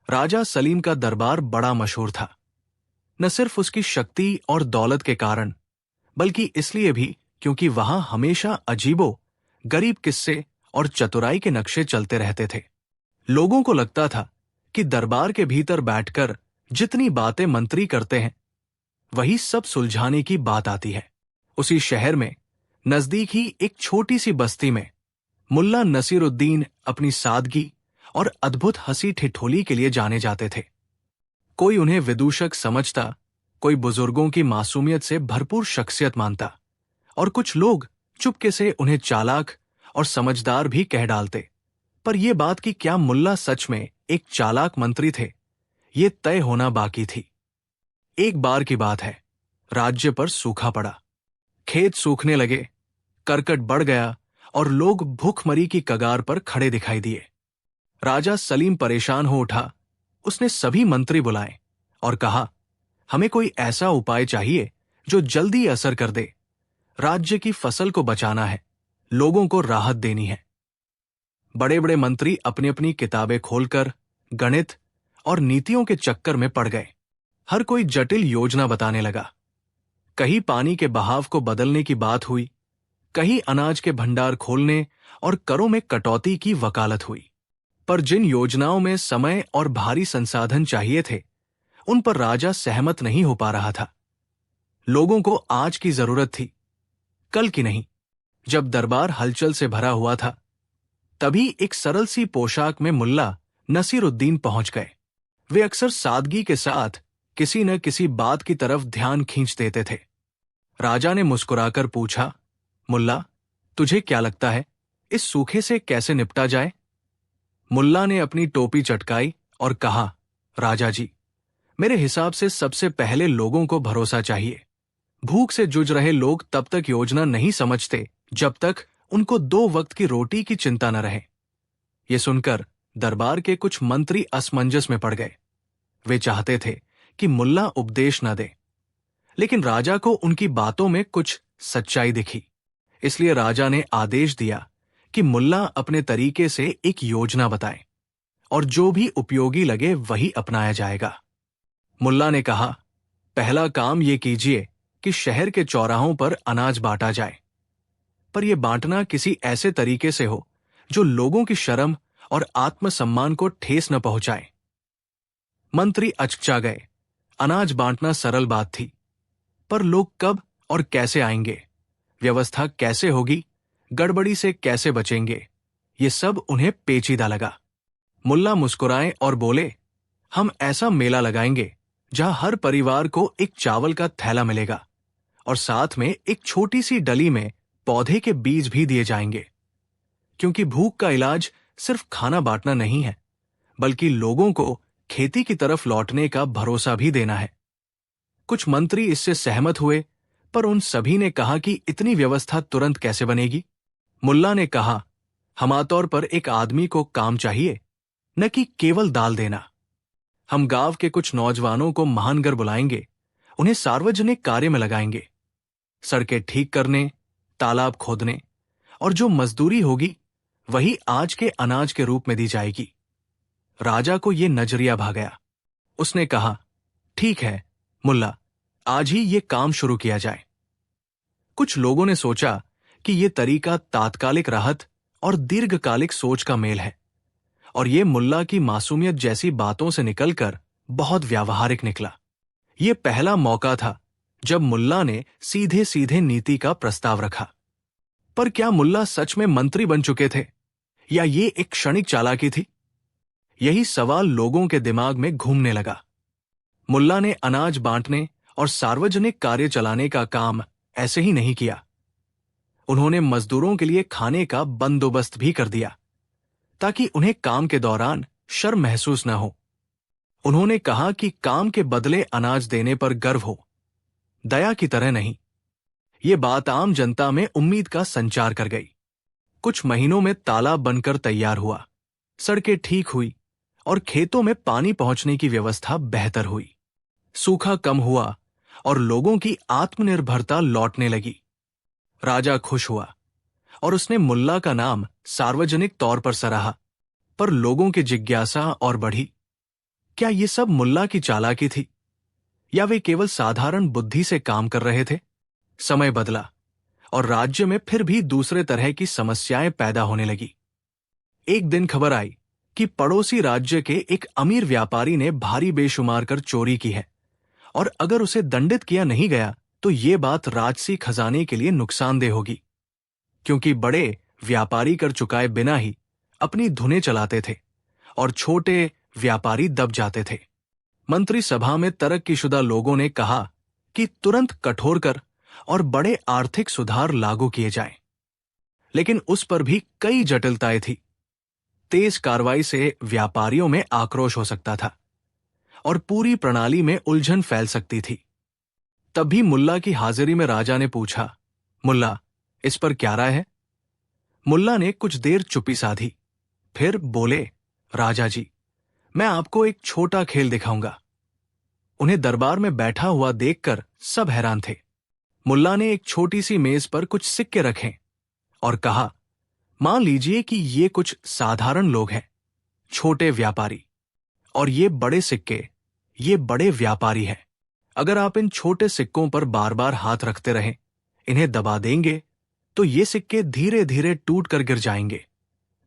राजा सलीम का दरबार बड़ा मशहूर था, न सिर्फ उसकी शक्ति और दौलत के कारण, बल्कि इसलिए भी क्योंकि वहां हमेशा अजीबो गरीब किस्से और चतुराई के नक्शे चलते रहते थे। लोगों को लगता था कि दरबार के भीतर बैठकर जितनी बातें मंत्री करते हैं, वही सब सुलझाने की बात आती है। उसी शहर में नजदीक ही एक छोटी सी बस्ती में मुल्ला नसीरुद्दीन अपनी सादगी और अद्भुत हंसी ठिठोली के लिए जाने जाते थे। कोई उन्हें विदूषक समझता, कोई बुजुर्गों की मासूमियत से भरपूर शख्सियत मानता, और कुछ लोग चुपके से उन्हें चालाक और समझदार भी कह डालते। पर यह बात कि क्या मुल्ला सच में एक चालाक मंत्री थे, ये तय होना बाकी थी। एक बार की बात है, राज्य पर सूखा पड़ा। खेत सूखने लगे, करकट बढ़ गया और लोग भूखमरी की कगार पर खड़े दिखाई दिए। राजा सलीम परेशान हो उठा। उसने सभी मंत्री बुलाए और कहा, हमें कोई ऐसा उपाय चाहिए जो जल्दी असर कर दे। राज्य की फसल को बचाना है, लोगों को राहत देनी है। बड़े बड़े मंत्री अपनी अपनी किताबें खोलकर गणित और नीतियों के चक्कर में पड़ गए। हर कोई जटिल योजना बताने लगा। कहीं पानी के बहाव को बदलने की बात हुई, कहीं अनाज के भंडार खोलने और करों में कटौती की वकालत हुई। पर जिन योजनाओं में समय और भारी संसाधन चाहिए थे, उन पर राजा सहमत नहीं हो पा रहा था। लोगों को आज की जरूरत थी, कल की नहीं। जब दरबार हलचल से भरा हुआ था, तभी एक सरल सी पोशाक में मुल्ला नसीरुद्दीन पहुंच गए। वे अक्सर सादगी के साथ किसी न किसी बात की तरफ ध्यान खींच देते थे। राजा ने मुस्कुराकर पूछा, मुल्ला, तुझे क्या लगता है, इस सूखे से कैसे निपटा जाए? मुल्ला ने अपनी टोपी चटकाई और कहा, राजा जी, मेरे हिसाब से सबसे पहले लोगों को भरोसा चाहिए। भूख से जूझ रहे लोग तब तक योजना नहीं समझते जब तक उनको 2 वक्त की रोटी की चिंता न रहे। ये सुनकर दरबार के कुछ मंत्री असमंजस में पड़ गए। वे चाहते थे कि मुल्ला उपदेश न दे, लेकिन राजा को उनकी बातों में कुछ सच्चाई दिखी। इसलिए राजा ने आदेश दिया कि मुल्ला अपने तरीके से एक योजना बताए और जो भी उपयोगी लगे वही अपनाया जाएगा। मुल्ला ने कहा, पहला काम ये कीजिए कि शहर के चौराहों पर अनाज बांटा जाए, पर यह बांटना किसी ऐसे तरीके से हो जो लोगों की शर्म और आत्मसम्मान को ठेस न पहुंचाए। मंत्री अचकचा गए। अनाज बांटना सरल बात थी, पर लोग कब और कैसे आएंगे, व्यवस्था कैसे होगी, गड़बड़ी से कैसे बचेंगे, ये सब उन्हें पेचीदा लगा। मुल्ला मुस्कुराए और बोले, हम ऐसा मेला लगाएंगे जहां हर परिवार को एक चावल का थैला मिलेगा और साथ में एक छोटी सी डली में पौधे के बीज भी दिए जाएंगे। क्योंकि भूख का इलाज सिर्फ खाना बांटना नहीं है, बल्कि लोगों को खेती की तरफ लौटने का भरोसा भी देना है। कुछ मंत्री इससे सहमत हुए, पर उन सभी ने कहा कि इतनी व्यवस्था तुरंत कैसे बनेगी। मुल्ला ने कहा, हम आमतौर पर एक आदमी को काम चाहिए, न कि केवल दाल देना। हम गांव के कुछ नौजवानों को महानगर बुलाएंगे, उन्हें सार्वजनिक कार्य में लगाएंगे, सड़कें ठीक करने, तालाब खोदने, और जो मजदूरी होगी वही आज के अनाज के रूप में दी जाएगी। राजा को यह नजरिया भा गया। उसने कहा, ठीक है मुल्ला, आज ही ये काम शुरू किया जाए। कुछ लोगों ने सोचा कि यह तरीका तात्कालिक राहत और दीर्घकालिक सोच का मेल है, और यह मुल्ला की मासूमियत जैसी बातों से निकलकर बहुत व्यावहारिक निकला। यह पहला मौका था जब मुल्ला ने सीधे सीधे नीति का प्रस्ताव रखा। पर क्या मुल्ला सच में मंत्री बन चुके थे, या ये एक क्षणिक चालाकी थी? यही सवाल लोगों के दिमाग में घूमने लगा। मुल्ला ने अनाज बांटने और सार्वजनिक कार्य चलाने का काम ऐसे ही नहीं किया। उन्होंने मजदूरों के लिए खाने का बंदोबस्त भी कर दिया, ताकि उन्हें काम के दौरान शर्म महसूस न हो। उन्होंने कहा कि काम के बदले अनाज देने पर गर्व हो, दया की तरह नहीं। ये बात आम जनता में उम्मीद का संचार कर गई। कुछ महीनों में तालाब बनकर तैयार हुआ, सड़कें ठीक हुई और खेतों में पानी पहुंचने की व्यवस्था बेहतर हुई। सूखा कम हुआ और लोगों की आत्मनिर्भरता लौटने लगी। राजा खुश हुआ और उसने मुल्ला का नाम सार्वजनिक तौर पर सराहा, पर लोगों की जिज्ञासा और बढ़ी। क्या ये सब मुल्ला की चालाकी थी या वे केवल साधारण बुद्धि से काम कर रहे थे? समय बदला और राज्य में फिर भी दूसरे तरह की समस्याएं पैदा होने लगी। एक दिन खबर आई कि पड़ोसी राज्य के एक अमीर व्यापारी ने भारी बेशुमार कर चोरी की है और अगर उसे दंडित किया नहीं गया तो ये बात राजसी खजाने के लिए नुकसानदेह होगी, क्योंकि बड़े व्यापारी कर चुकाए बिना ही अपनी धुनें चलाते थे और छोटे व्यापारी दब जाते थे। मंत्री सभा में तरक्कीशुदा लोगों ने कहा कि तुरंत कठोर कर और बड़े आर्थिक सुधार लागू किए जाएं, लेकिन उस पर भी कई जटिलताएं थी। तेज कार्रवाई से व्यापारियों में आक्रोश हो सकता था और पूरी प्रणाली में उलझन फैल सकती थी। तभी मुल्ला की हाजिरी में राजा ने पूछा, मुल्ला, इस पर क्या राय है? मुल्ला ने कुछ देर चुप्पी साधी, फिर बोले, राजा जी, मैं आपको एक छोटा खेल दिखाऊंगा। उन्हें दरबार में बैठा हुआ देखकर सब हैरान थे। मुल्ला ने एक छोटी सी मेज पर कुछ सिक्के रखे और कहा, मान लीजिए कि ये कुछ साधारण लोग हैं, छोटे व्यापारी, और ये बड़े सिक्के, ये बड़े व्यापारी हैं। अगर आप इन छोटे सिक्कों पर बार बार हाथ रखते रहें, इन्हें दबा देंगे तो ये सिक्के धीरे धीरे टूट कर गिर जाएंगे,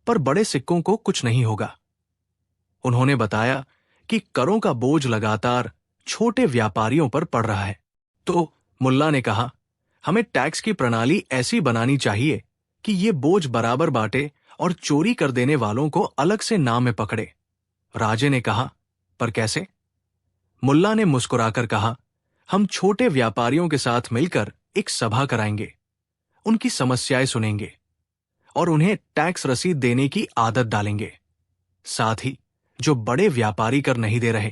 पर बड़े सिक्कों को कुछ नहीं होगा। उन्होंने बताया कि करों का बोझ लगातार छोटे व्यापारियों पर पड़ रहा है। तो मुल्ला ने कहा, हमें टैक्स की प्रणाली ऐसी बनानी चाहिए कि ये बोझ बराबर बांटे और चोरी कर देने वालों को अलग से नाम में पकड़े। राजे ने कहा, पर कैसे? मुल्ला ने मुस्कुराकर कहा, हम छोटे व्यापारियों के साथ मिलकर एक सभा कराएंगे, उनकी समस्याएं सुनेंगे और उन्हें टैक्स रसीद देने की आदत डालेंगे। साथ ही जो बड़े व्यापारी कर नहीं दे रहे,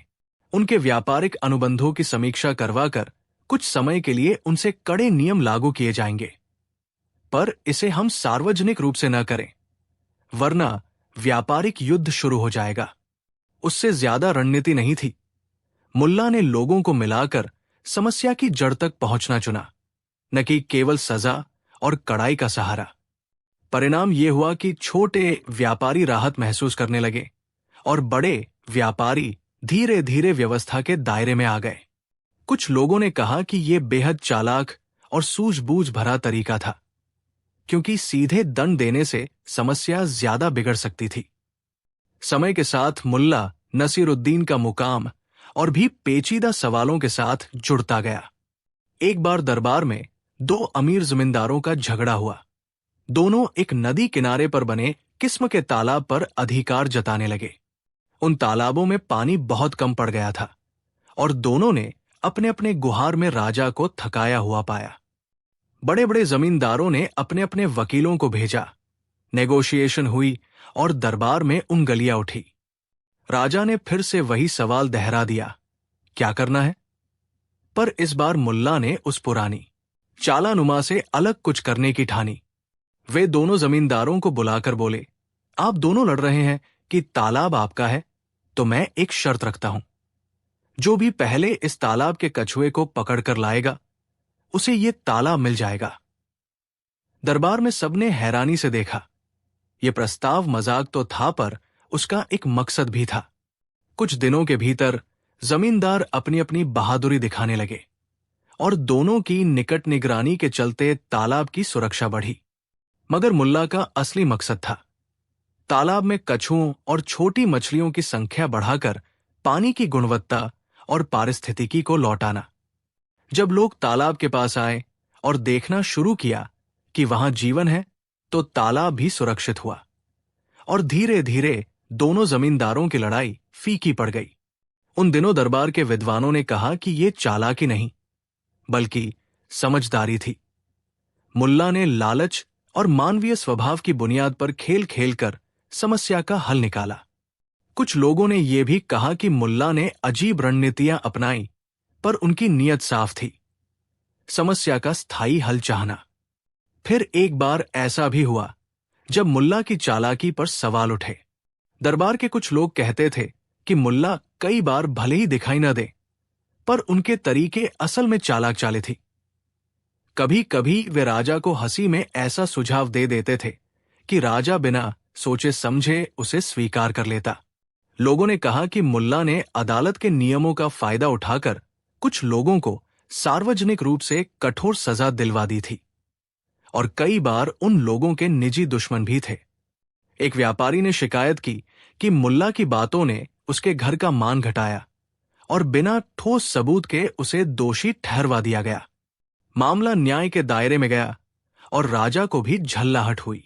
उनके व्यापारिक अनुबंधों की समीक्षा करवाकर कुछ समय के लिए उनसे कड़े नियम लागू किए जाएंगे। पर इसे हम सार्वजनिक रूप से न करें, वरना व्यापारिक युद्ध शुरू हो जाएगा। उससे ज्यादा रणनीति नहीं थी। मुल्ला ने लोगों को मिलाकर समस्या की जड़ तक पहुंचना चुना, न कि केवल सजा और कड़ाई का सहारा। परिणाम यह हुआ कि छोटे व्यापारी राहत महसूस करने लगे और बड़े व्यापारी धीरे धीरे व्यवस्था के दायरे में आ गए। कुछ लोगों ने कहा कि यह बेहद चालाक और सूझबूझ भरा तरीका था, क्योंकि सीधे दंड देने से समस्या ज्यादा बिगड़ सकती थी। समय के साथ मुल्ला नसीरुद्दीन का मुकाम और भी पेचीदा सवालों के साथ जुड़ता गया। एक बार दरबार में दो अमीर जमींदारों का झगड़ा हुआ। दोनों एक नदी किनारे पर बने किस्म के तालाब पर अधिकार जताने लगे। उन तालाबों में पानी बहुत कम पड़ गया था और दोनों ने अपने अपने गुहार में राजा को थकाया हुआ पाया। बड़े बड़े जमींदारों ने अपने अपने वकीलों को भेजा, नेगोशिएशन हुई और दरबार में उंगलियां उठी। राजा ने फिर से वही सवाल दोहरा दिया, क्या करना है? पर इस बार मुल्ला ने उस पुरानी चालानुमा से अलग कुछ करने की ठानी। वे दोनों जमींदारों को बुलाकर बोले, आप दोनों लड़ रहे हैं कि तालाब आपका है, तो मैं एक शर्त रखता हूं। जो भी पहले इस तालाब के कछुए को पकड़कर लाएगा, उसे ये तालाब मिल जाएगा। दरबार में सबने हैरानी से देखा। यह प्रस्ताव मजाक तो था, पर उसका एक मकसद भी था। कुछ दिनों के भीतर जमींदार अपनी अपनी बहादुरी दिखाने लगे और दोनों की निकट निगरानी के चलते तालाब की सुरक्षा बढ़ी। मगर मुल्ला का असली मकसद था तालाब में कछुओं और छोटी मछलियों की संख्या बढ़ाकर पानी की गुणवत्ता और पारिस्थितिकी को लौटाना। जब लोग तालाब के पास आए और देखना शुरू किया कि वहां जीवन है, तो तालाब भी सुरक्षित हुआ और धीरे धीरे दोनों जमींदारों की लड़ाई फीकी पड़ गई। उन दिनों दरबार के विद्वानों ने कहा कि यह चालाकी नहीं, बल्कि समझदारी थी। मुल्ला ने लालच और मानवीय स्वभाव की बुनियाद पर खेल खेलकर समस्या का हल निकाला। कुछ लोगों ने यह भी कहा कि मुल्ला ने अजीब रणनीतियां अपनाई, पर उनकी नीयत साफ थी, समस्या का स्थायी हल चाहना। फिर एक बार ऐसा भी हुआ जब मुल्ला की चालाकी पर सवाल उठे। दरबार के कुछ लोग कहते थे कि मुल्ला कई बार भले ही दिखाई न दे, पर उनके तरीके असल में चालाक चाले थी। कभी कभी वे राजा को हंसी में ऐसा सुझाव दे देते थे कि राजा बिना सोचे समझे उसे स्वीकार कर लेता। लोगों ने कहा कि मुल्ला ने अदालत के नियमों का फायदा उठाकर कुछ लोगों को सार्वजनिक रूप से कठोर सजा दिलवा दी थी, और कई बार उन लोगों के निजी दुश्मन भी थे। एक व्यापारी ने शिकायत की कि मुल्ला की बातों ने उसके घर का मान घटाया और बिना ठोस सबूत के उसे दोषी ठहरवा दिया गया। मामला न्याय के दायरे में गया और राजा को भी झल्लाहट हुई।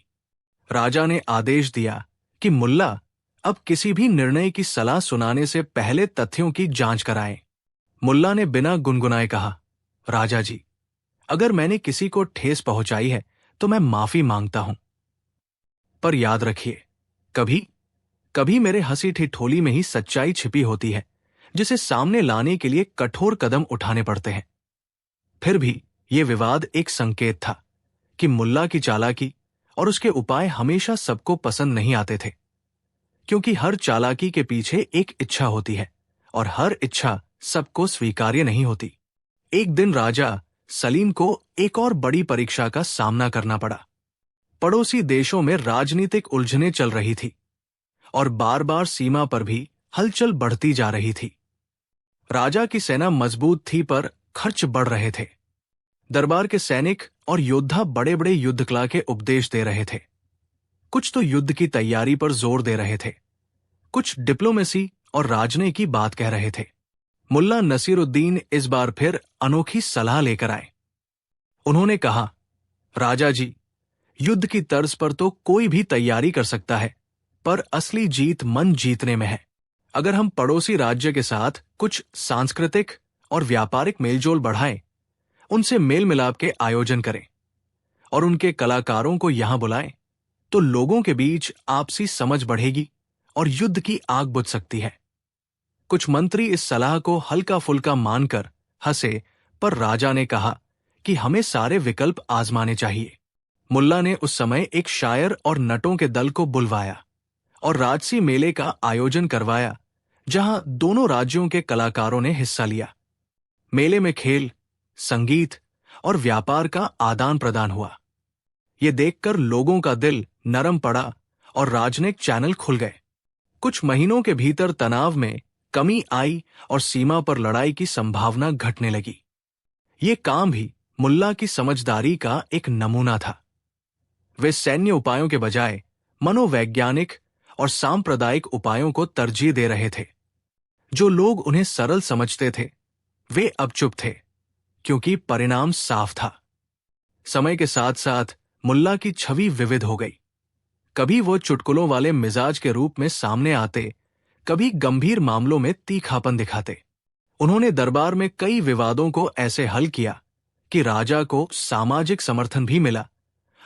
राजा ने आदेश दिया कि मुल्ला अब किसी भी निर्णय की सलाह सुनाने से पहले तथ्यों की जांच कराएं। मुल्ला ने बिना गुनगुनाए कहा, राजा जी, अगर मैंने किसी को ठेस पहुंचाई है तो मैं माफी मांगता हूं, पर याद रखिए, कभी कभी मेरे हंसी ठिठोली में ही सच्चाई छिपी होती है, जिसे सामने लाने के लिए कठोर कदम उठाने पड़ते हैं। फिर भी यह विवाद एक संकेत था कि मुल्ला की चालाकी और उसके उपाय हमेशा सबको पसंद नहीं आते थे, क्योंकि हर चालाकी के पीछे एक इच्छा होती है और हर इच्छा सबको स्वीकार्य नहीं होती। एक दिन राजा सलीम को एक और बड़ी परीक्षा का सामना करना पड़ा। पड़ोसी देशों में राजनीतिक उलझनें चल रही थी और बार बार सीमा पर भी हलचल बढ़ती जा रही थी। राजा की सेना मजबूत थी पर खर्च बढ़ रहे थे। दरबार के सैनिक और योद्धा बड़े बड़े युद्ध कला के उपदेश दे रहे थे। कुछ तो युद्ध की तैयारी पर जोर दे रहे थे, कुछ डिप्लोमेसी और राजनीति की बात कह रहे थे। मुल्ला नसीरुद्दीन इस बार फिर अनोखी सलाह लेकर आए। उन्होंने कहा, राजा जी, युद्ध की तर्ज पर तो कोई भी तैयारी कर सकता है, पर असली जीत मन जीतने में है। अगर हम पड़ोसी राज्य के साथ कुछ सांस्कृतिक और व्यापारिक मेलजोल बढ़ाएं, उनसे मेल मिलाप के आयोजन करें और उनके कलाकारों को यहां बुलाएं, तो लोगों के बीच आपसी समझ बढ़ेगी और युद्ध की आग बुझ सकती है। कुछ मंत्री इस सलाह को हल्का फुल्का मानकर हंसे, पर राजा ने कहा कि हमें सारे विकल्प आजमाने चाहिए। मुल्ला ने उस समय एक शायर और नटों के दल को बुलवाया और राजसी मेले का आयोजन करवाया, जहां दोनों राज्यों के कलाकारों ने हिस्सा लिया। मेले में खेल, संगीत और व्यापार का आदान प्रदान हुआ। ये देखकर लोगों का दिल नरम पड़ा और राजनीतिक चैनल खुल गए। कुछ महीनों के भीतर तनाव में कमी आई और सीमा पर लड़ाई की संभावना घटने लगी। ये काम भी मुल्ला की समझदारी का एक नमूना था। वे सैन्य उपायों के बजाय मनोवैज्ञानिक और सांप्रदायिक उपायों को तरजीह दे रहे थे। जो लोग उन्हें सरल समझते थे, वे अब चुप थे, क्योंकि परिणाम साफ था। समय के साथ साथ मुल्ला की छवि विविध हो गई। कभी वो चुटकुलों वाले मिजाज के रूप में सामने आते, कभी गंभीर मामलों में तीखापन दिखाते। उन्होंने दरबार में कई विवादों को ऐसे हल किया कि राजा को सामाजिक समर्थन भी मिला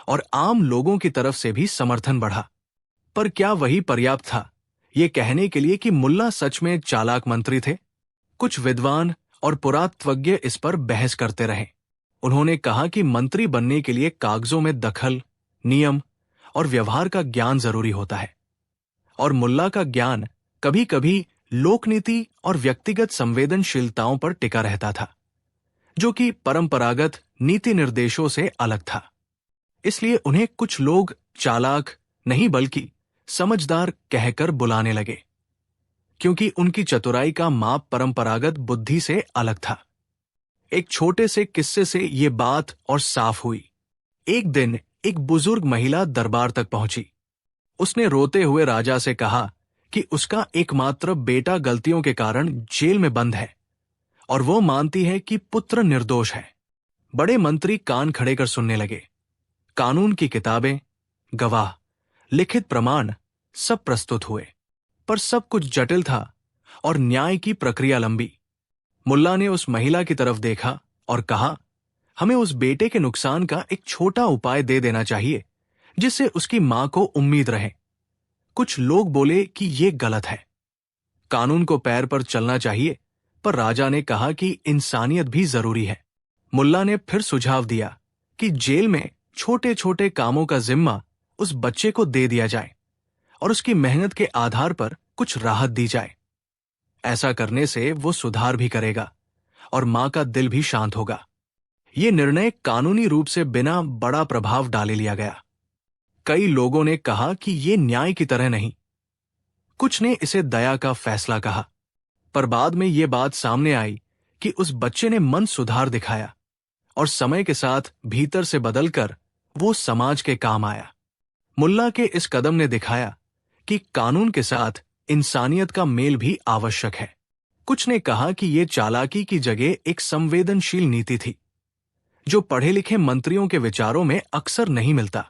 और आम लोगों की तरफ से भी समर्थन बढ़ा। पर क्या वही पर्याप्त था ये कहने के लिए कि मुल्ला सच में चालाक मंत्री थे? कुछ विद्वान और पुरातत्वज्ञ इस पर बहस करते रहे। उन्होंने कहा कि मंत्री बनने के लिए कागजों में दखल, नियम और व्यवहार का ज्ञान जरूरी होता है, और मुल्ला का ज्ञान कभी कभी लोकनीति और व्यक्तिगत संवेदनशीलताओं पर टिका रहता था, जो कि परंपरागत नीति निर्देशों से अलग था। इसलिए उन्हें कुछ लोग चालाक नहीं बल्कि समझदार कहकर बुलाने लगे, क्योंकि उनकी चतुराई का माप परंपरागत बुद्धि से अलग था। एक छोटे से किस्से से ये बात और साफ हुई। एक दिन एक बुजुर्ग महिला दरबार तक पहुंची। उसने रोते हुए राजा से कहा कि उसका एकमात्र बेटा गलतियों के कारण जेल में बंद है और वो मानती है कि पुत्र निर्दोष है। बड़े मंत्री कान खड़े कर सुनने लगे। कानून की किताबें, गवाह, लिखित प्रमाण सब प्रस्तुत हुए, पर सब कुछ जटिल था और न्याय की प्रक्रिया लंबी। मुल्ला ने उस महिला की तरफ देखा और कहा, हमें उस बेटे के नुकसान का एक छोटा उपाय दे देना चाहिए, जिससे उसकी मां को उम्मीद रहे। कुछ लोग बोले कि यह गलत है, कानून को पैर पर चलना चाहिए, पर राजा ने कहा कि इंसानियत भी जरूरी है। मुल्ला ने फिर सुझाव दिया कि जेल में छोटे छोटे कामों का जिम्मा उस बच्चे को दे दिया जाए और उसकी मेहनत के आधार पर कुछ राहत दी जाए। ऐसा करने से वो सुधार भी करेगा और मां का दिल भी शांत होगा। ये निर्णय कानूनी रूप से बिना बड़ा प्रभाव डाले लिया गया। कई लोगों ने कहा कि ये न्याय की तरह नहीं, कुछ ने इसे दया का फैसला कहा, पर बाद में ये बात सामने आई कि उस बच्चे ने मन सुधार दिखाया और समय के साथ भीतर से बदलकर वो समाज के काम आया। मुल्ला के इस कदम ने दिखाया कि कानून के साथ इंसानियत का मेल भी आवश्यक है। कुछ ने कहा कि ये चालाकी की जगह एक संवेदनशील नीति थी, जो पढ़े लिखे मंत्रियों के विचारों में अक्सर नहीं मिलता।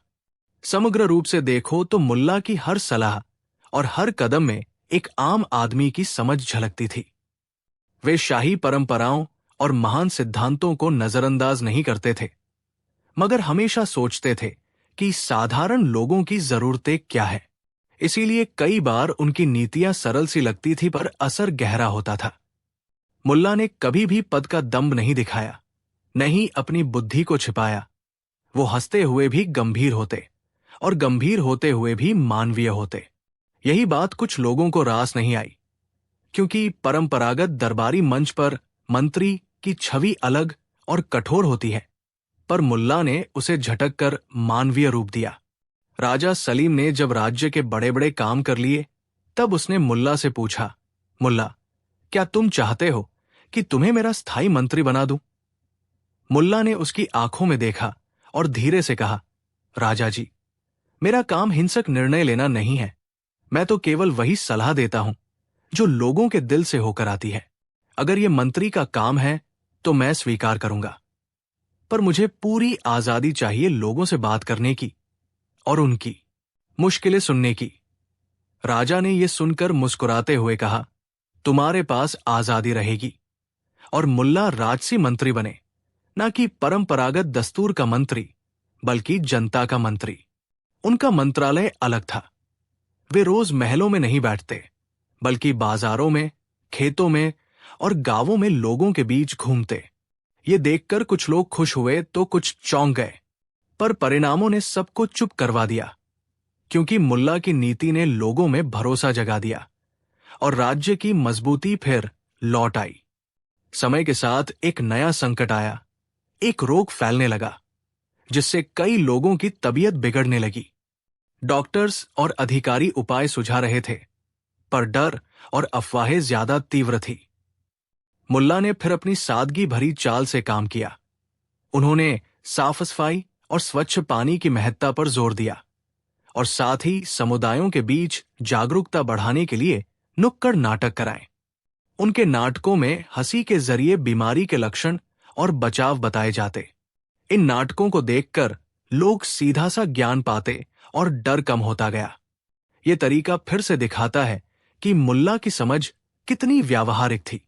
समग्र रूप से देखो तो मुल्ला की हर सलाह और हर कदम में एक आम आदमी की समझ झलकती थी। वे शाही परंपराओं और महान सिद्धांतों को नजरअंदाज नहीं करते थे, मगर हमेशा सोचते थे कि साधारण लोगों की जरूरतें क्या है। इसीलिए कई बार उनकी नीतियां सरल सी लगती थी, पर असर गहरा होता था। मुल्ला ने कभी भी पद का दंभ नहीं दिखाया, नहीं अपनी बुद्धि को छिपाया। वो हंसते हुए भी गंभीर होते और गंभीर होते हुए भी मानवीय होते। यही बात कुछ लोगों को रास नहीं आई, क्योंकि परंपरागत दरबारी मंच पर मंत्री की छवि अलग और कठोर होती है, पर मुल्ला ने उसे झटक कर मानवीय रूप दिया। राजा सलीम ने जब राज्य के बड़े बड़े काम कर लिए, तब उसने मुल्ला से पूछा, मुल्ला, क्या तुम चाहते हो कि तुम्हें मेरा स्थायी मंत्री बना दूं? मुल्ला ने उसकी आंखों में देखा और धीरे से कहा, राजा जी, मेरा काम हिंसक निर्णय लेना नहीं है। मैं तो केवल वही सलाह देता हूं जो लोगों के दिल से होकर आती है। अगर ये मंत्री का काम है तो मैं स्वीकार करूंगा, पर मुझे पूरी आजादी चाहिए लोगों से बात करने की और उनकी मुश्किलें सुनने की। राजा ने यह सुनकर मुस्कुराते हुए कहा, तुम्हारे पास आजादी रहेगी, और मुल्ला राजसी मंत्री बने, न कि परंपरागत दस्तूर का मंत्री, बल्कि जनता का मंत्री। उनका मंत्रालय अलग था। वे रोज महलों में नहीं बैठते, बल्कि बाजारों में, खेतों में और गांवों में लोगों के बीच घूमते। ये देखकर कुछ लोग खुश हुए तो कुछ चौंक गए, पर परिणामों ने सबको चुप करवा दिया, क्योंकि मुल्ला की नीति ने लोगों में भरोसा जगा दिया और राज्य की मजबूती फिर लौट आई। समय के साथ एक नया संकट आया। एक रोग फैलने लगा, जिससे कई लोगों की तबीयत बिगड़ने लगी। डॉक्टर्स और अधिकारी उपाय सुझा रहे थे, पर डर और अफवाहें ज्यादा तीव्र थी। मुल्ला ने फिर अपनी सादगी भरी चाल से काम किया। उन्होंने साफ सफाई और स्वच्छ पानी की महत्ता पर जोर दिया और साथ ही समुदायों के बीच जागरूकता बढ़ाने के लिए नुक्कड़ नाटक कराए। उनके नाटकों में हंसी के जरिए बीमारी के लक्षण और बचाव बताए जाते। इन नाटकों को देखकर लोग सीधा सा ज्ञान पाते और डर कम होता गया। ये तरीका फिर से दिखाता है कि मुल्ला की समझ कितनी व्यावहारिक थी।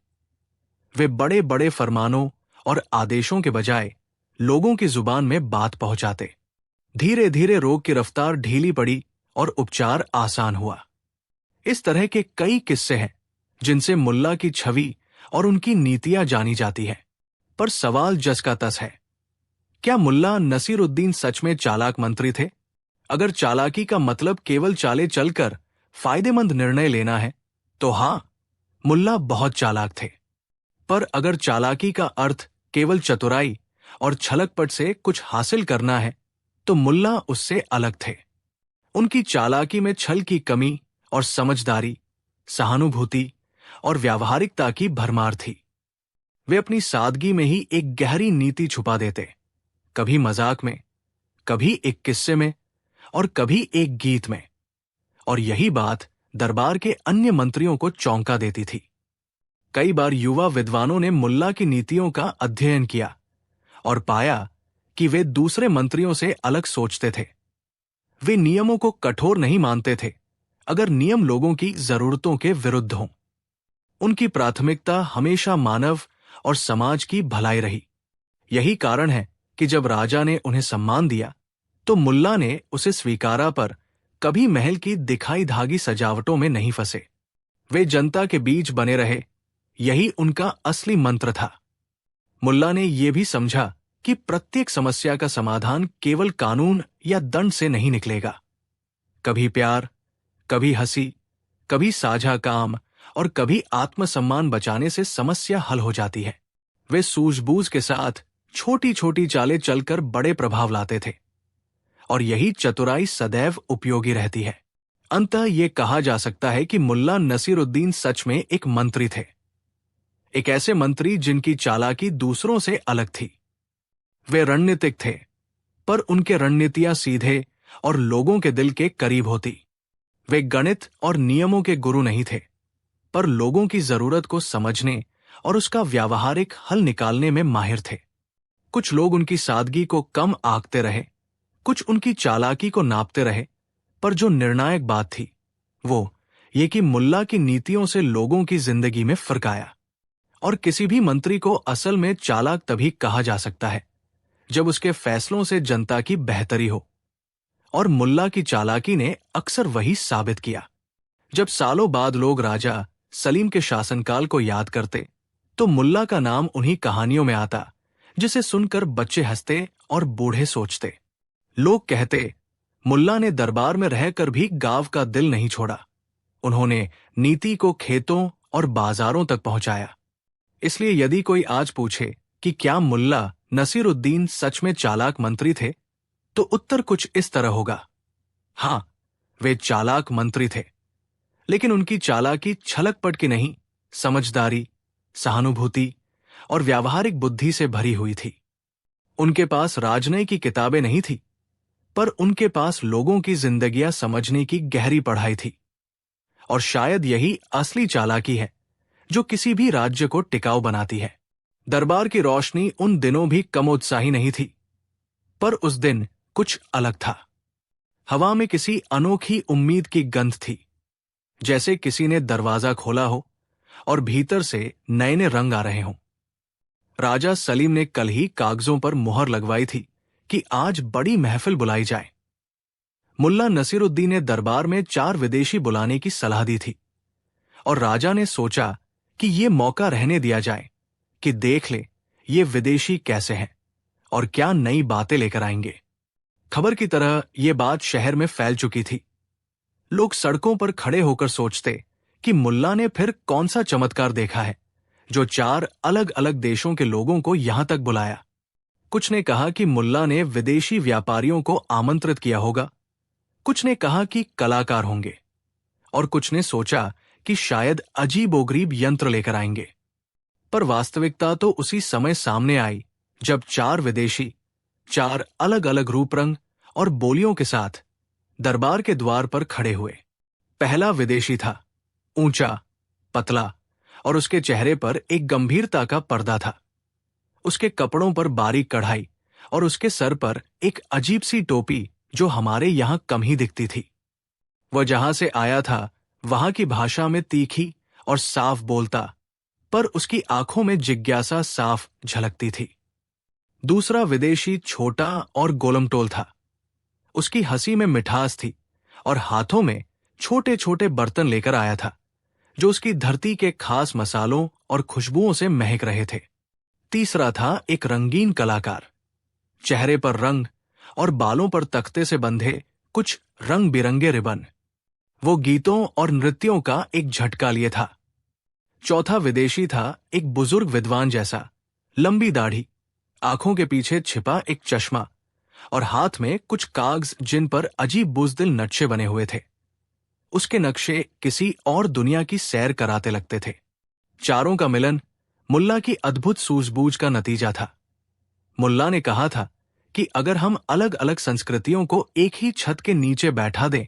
वे बड़े बड़े फरमानों और आदेशों के बजाय लोगों की जुबान में बात पहुंचाते। धीरे धीरे रोग की रफ्तार ढीली पड़ी और उपचार आसान हुआ। इस तरह के कई किस्से हैं जिनसे मुल्ला की छवि और उनकी नीतियां जानी जाती है। पर सवाल जस का तस है, क्या मुल्ला नसीरुद्दीन सच में चालाक मंत्री थे? अगर चालाकी का मतलब केवल चाले चलकर फायदेमंद निर्णय लेना है, तो हां, मुल्ला बहुत चालाक थे। पर अगर चालाकी का अर्थ केवल चतुराई और छलकपट से कुछ हासिल करना है, तो मुल्ला उससे अलग थे। उनकी चालाकी में छल की कमी और समझदारी, सहानुभूति और व्यावहारिकता की भरमार थी। वे अपनी सादगी में ही एक गहरी नीति छुपा देते, कभी मजाक में, कभी एक किस्से में और कभी एक गीत में। और यही बात दरबार के अन्य मंत्रियों को चौंका देती थी। कई बार युवा विद्वानों ने मुल्ला की नीतियों का अध्ययन किया और पाया कि वे दूसरे मंत्रियों से अलग सोचते थे। वे नियमों को कठोर नहीं मानते थे अगर नियम लोगों की जरूरतों के विरुद्ध हों। उनकी प्राथमिकता हमेशा मानव और समाज की भलाई रही। यही कारण है कि जब राजा ने उन्हें सम्मान दिया, तो मुल्ला ने उसे स्वीकारा, पर कभी महल की दिखाई धागी सजावटों में नहीं फंसे। वे जनता के बीच बने रहे, यही उनका असली मंत्र था। मुल्ला ने यह भी समझा कि प्रत्येक समस्या का समाधान केवल कानून या दंड से नहीं निकलेगा। कभी प्यार, कभी हंसी, कभी साझा काम और कभी आत्मसम्मान बचाने से समस्या हल हो जाती है। वे सूझबूझ के साथ छोटी छोटी चालें चलकर बड़े प्रभाव लाते थे, और यही चतुराई सदैव उपयोगी रहती है। अंततः ये कहा जा सकता है कि मुल्ला नसीरुद्दीन सच में एक मंत्री थे, एक ऐसे मंत्री जिनकी चालाकी दूसरों से अलग थी। वे रणनीतिक थे, पर उनके रणनीतियां सीधे और लोगों के दिल के करीब होती। वे गणित और नियमों के गुरु नहीं थे, पर लोगों की जरूरत को समझने और उसका व्यावहारिक हल निकालने में माहिर थे। कुछ लोग उनकी सादगी को कम आंकते रहे, कुछ उनकी चालाकी को नापते रहे, पर जो निर्णायक बात थी वो ये कि मुल्ला की नीतियों से लोगों की जिंदगी में फर्क आया। और किसी भी मंत्री को असल में चालाक तभी कहा जा सकता है जब उसके फैसलों से जनता की बेहतरी हो, और मुल्ला की चालाकी ने अक्सर वही साबित किया। जब सालों बाद लोग राजा सलीम के शासनकाल को याद करते तो मुल्ला का नाम उन्हीं कहानियों में आता जिसे सुनकर बच्चे हंसते और बूढ़े सोचते। लोग कहते, मुल्ला ने दरबार में रहकर भी गांव का दिल नहीं छोड़ा। उन्होंने नीति को खेतों और बाजारों तक पहुंचाया। इसलिए यदि कोई आज पूछे कि क्या मुल्ला नसीरुद्दीन सच में चालाक मंत्री थे, तो उत्तर कुछ इस तरह होगा, हां, वे चालाक मंत्री थे, लेकिन उनकी चालाकी छलकपट की नहीं, समझदारी, सहानुभूति और व्यावहारिक बुद्धि से भरी हुई थी। उनके पास राजनय की किताबें नहीं थी, पर उनके पास लोगों की जिंदगियां समझने की गहरी पढ़ाई थी। और शायद यही असली चालाकी है जो किसी भी राज्य को टिकाऊ बनाती है। दरबार की रोशनी उन दिनों भी कम उत्साही नहीं थी, पर उस दिन कुछ अलग था। हवा में किसी अनोखी उम्मीद की गंध थी, जैसे किसी ने दरवाजा खोला हो और भीतर से नए नए रंग आ रहे हों। राजा सलीम ने कल ही कागजों पर मुहर लगवाई थी कि आज बड़ी महफिल बुलाई जाए। मुल्ला नसीरुद्दीन ने दरबार में 4 विदेशी बुलाने की सलाह दी थी, और राजा ने सोचा कि ये मौका रहने दिया जाए कि देख ले ये विदेशी कैसे हैं और क्या नई बातें लेकर आएंगे। खबर की तरह ये बात शहर में फैल चुकी थी। लोग सड़कों पर खड़े होकर सोचते कि मुल्ला ने फिर कौन सा चमत्कार देखा है जो 4 अलग अलग देशों के लोगों को यहां तक बुलाया। कुछ ने कहा कि मुल्ला ने विदेशी व्यापारियों को आमंत्रित किया होगा, कुछ ने कहा कि कलाकार होंगे, और कुछ ने सोचा कि शायद अजीबोगरीब यंत्र लेकर आएंगे। पर वास्तविकता तो उसी समय सामने आई जब 4 विदेशी 4 अलग अलग रूप रंग और बोलियों के साथ दरबार के द्वार पर खड़े हुए। पहला विदेशी था ऊंचा, पतला, और उसके चेहरे पर एक गंभीरता का पर्दा था। उसके कपड़ों पर बारीक कढ़ाई और उसके सर पर एक अजीब सी टोपी जो हमारे यहां कम ही दिखती थी। वह जहां से आया था वहां की भाषा में तीखी और साफ बोलता, पर उसकी आंखों में जिज्ञासा साफ झलकती थी। दूसरा विदेशी छोटा और गोलमटोल था। उसकी हंसी में मिठास थी और हाथों में छोटे छोटे बर्तन लेकर आया था जो उसकी धरती के खास मसालों और खुशबुओं से महक रहे थे। तीसरा था एक रंगीन कलाकार। चेहरे पर रंग और बालों पर तख्ते से बंधे कुछ रंग बिरंगे रिबन। वो गीतों और नृत्यों का एक झटका लिए था। चौथा विदेशी था एक बुजुर्ग विद्वान जैसा, लंबी दाढ़ी, आंखों के पीछे छिपा एक चश्मा और हाथ में कुछ कागज जिन पर अजीब बुज़दिल नक्शे बने हुए थे। उसके नक्शे किसी और दुनिया की सैर कराते लगते थे। चारों का मिलन मुल्ला की अद्भुत सूझबूझ का नतीजा था। मुल्ला ने कहा था कि अगर हम अलग अलग संस्कृतियों को एक ही छत के नीचे बैठा दें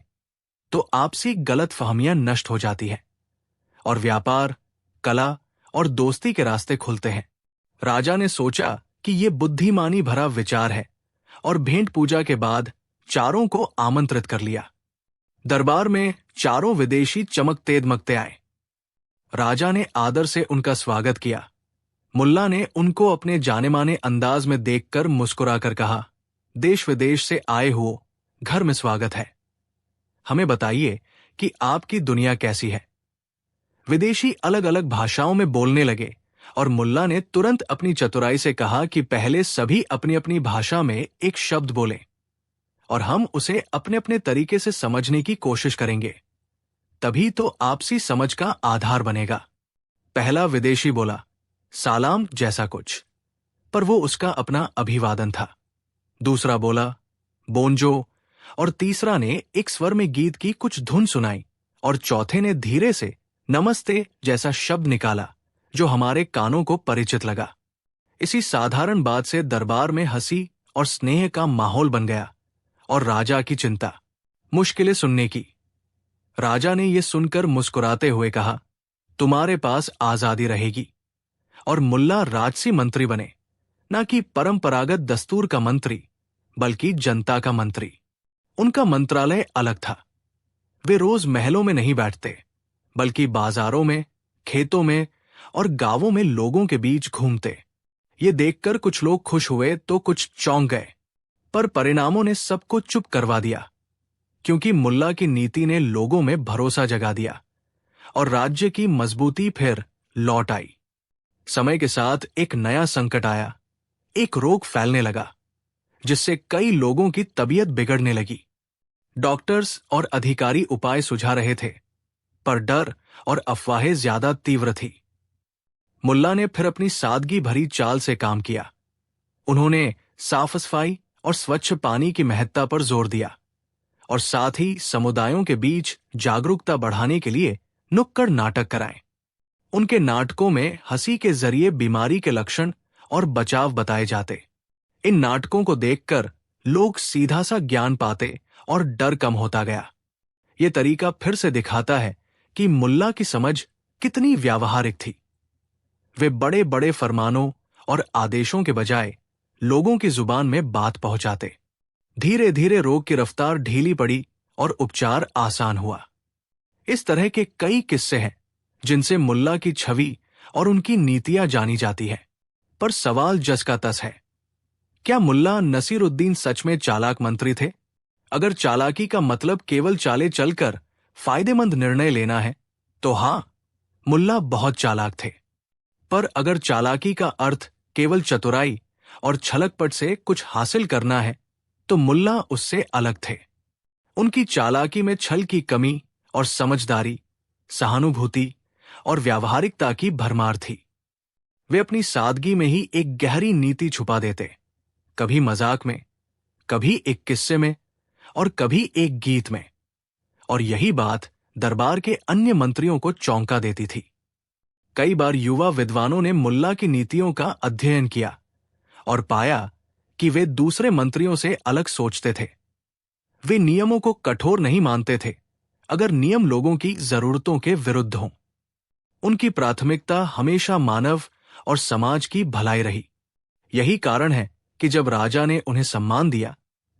तो आपसी गलतफहमियां नष्ट हो जाती है और व्यापार, कला और दोस्ती के रास्ते खुलते हैं। राजा ने सोचा कि यह बुद्धिमानी भरा विचार है और भेंट पूजा के बाद चारों को आमंत्रित कर लिया। दरबार में चारों विदेशी चमकते दमकते आए। राजा ने आदर से उनका स्वागत किया। मुल्ला ने उनको अपने जाने माने अंदाज में देखकर मुस्कुराकर कहा, देश विदेश से आए हो, घर में स्वागत है। हमें बताइए कि आपकी दुनिया कैसी है। विदेशी अलग अलग भाषाओं में बोलने लगे और मुल्ला ने तुरंत अपनी चतुराई से कहा कि पहले सभी अपनी अपनी भाषा में एक शब्द बोलें और हम उसे अपने अपने तरीके से समझने की कोशिश करेंगे। तभी तो आपसी समझ का आधार बनेगा। पहला विदेशी बोला, सालाम जैसा कुछ, पर वो उसका अपना अभिवादन था। दूसरा बोला, बोंजो, और तीसरा ने एक स्वर में गीत की कुछ धुन सुनाई और चौथे ने धीरे से नमस्ते जैसा शब्द निकाला जो हमारे कानों को परिचित लगा। इसी साधारण बात से दरबार में हंसी और स्नेह का माहौल बन गया और राजा की चिंता मुश्किलें सुनने की। राजा ने यह सुनकर मुस्कुराते हुए कहा, तुम्हारे पास आजादी रहेगी। और मुल्ला राजसी मंत्री बने, न कि परंपरागत दस्तूर का मंत्री बल्कि जनता का मंत्री। उनका मंत्रालय अलग था। वे रोज महलों में नहीं बैठते बल्कि बाजारों में, खेतों में और गांवों में लोगों के बीच घूमते। ये देखकर कुछ लोग खुश हुए तो कुछ चौंक गए, पर परिणामों ने सबको चुप करवा दिया, क्योंकि मुल्ला की नीति ने लोगों में भरोसा जगा दिया और राज्य की मजबूती फिर लौट आई। समय के साथ एक नया संकट आया। एक रोग फैलने लगा जिससे कई लोगों की तबीयत बिगड़ने लगी। डॉक्टर्स और अधिकारी उपाय सुझा रहे थे, पर डर और अफवाहें ज्यादा तीव्र थी। मुल्ला ने फिर अपनी सादगी भरी चाल से काम किया। उन्होंने साफ सफाई और स्वच्छ पानी की महत्ता पर जोर दिया और साथ ही समुदायों के बीच जागरूकता बढ़ाने के लिए नुक्कड़ नाटक कराए। उनके नाटकों में हंसी के जरिए बीमारी के लक्षण और बचाव बताए जाते। इन नाटकों को देखकर लोग सीधा सा ज्ञान पाते और डर कम होता गया। ये तरीका फिर से दिखाता है कि मुल्ला की समझ कितनी व्यावहारिक थी। वे बड़े बड़े फरमानों और आदेशों के बजाय लोगों की जुबान में बात पहुंचाते। धीरे धीरे रोग की रफ्तार ढीली पड़ी और उपचार आसान हुआ। इस तरह के कई किस्से हैं जिनसे मुल्ला की छवि और उनकी नीतियां जानी जाती है। पर सवाल जस का तस है, क्या मुल्ला नसीरुद्दीन सच में चालाक मंत्री थे? अगर चालाकी का मतलब केवल चाले चलकर फायदेमंद निर्णय लेना है तो हां, मुल्ला बहुत चालाक थे। पर अगर चालाकी का अर्थ केवल चतुराई और छलकपट से कुछ हासिल करना है तो मुल्ला उससे अलग थे। उनकी चालाकी में छल की कमी और समझदारी, सहानुभूति और व्यावहारिकता की भरमार थी। वे अपनी सादगी में ही एक गहरी नीति छुपा देते, कभी मजाक में, कभी एक किस्से में और कभी एक गीत में। और यही बात दरबार के अन्य मंत्रियों को चौंका देती थी। कई बार युवा विद्वानों ने मुल्ला की नीतियों का अध्ययन किया और पाया कि वे दूसरे मंत्रियों से अलग सोचते थे। वे नियमों को कठोर नहीं मानते थे अगर नियम लोगों की जरूरतों के विरुद्ध हों। उनकी प्राथमिकता हमेशा मानव और समाज की भलाई रही। यही कारण है कि जब राजा ने उन्हें सम्मान दिया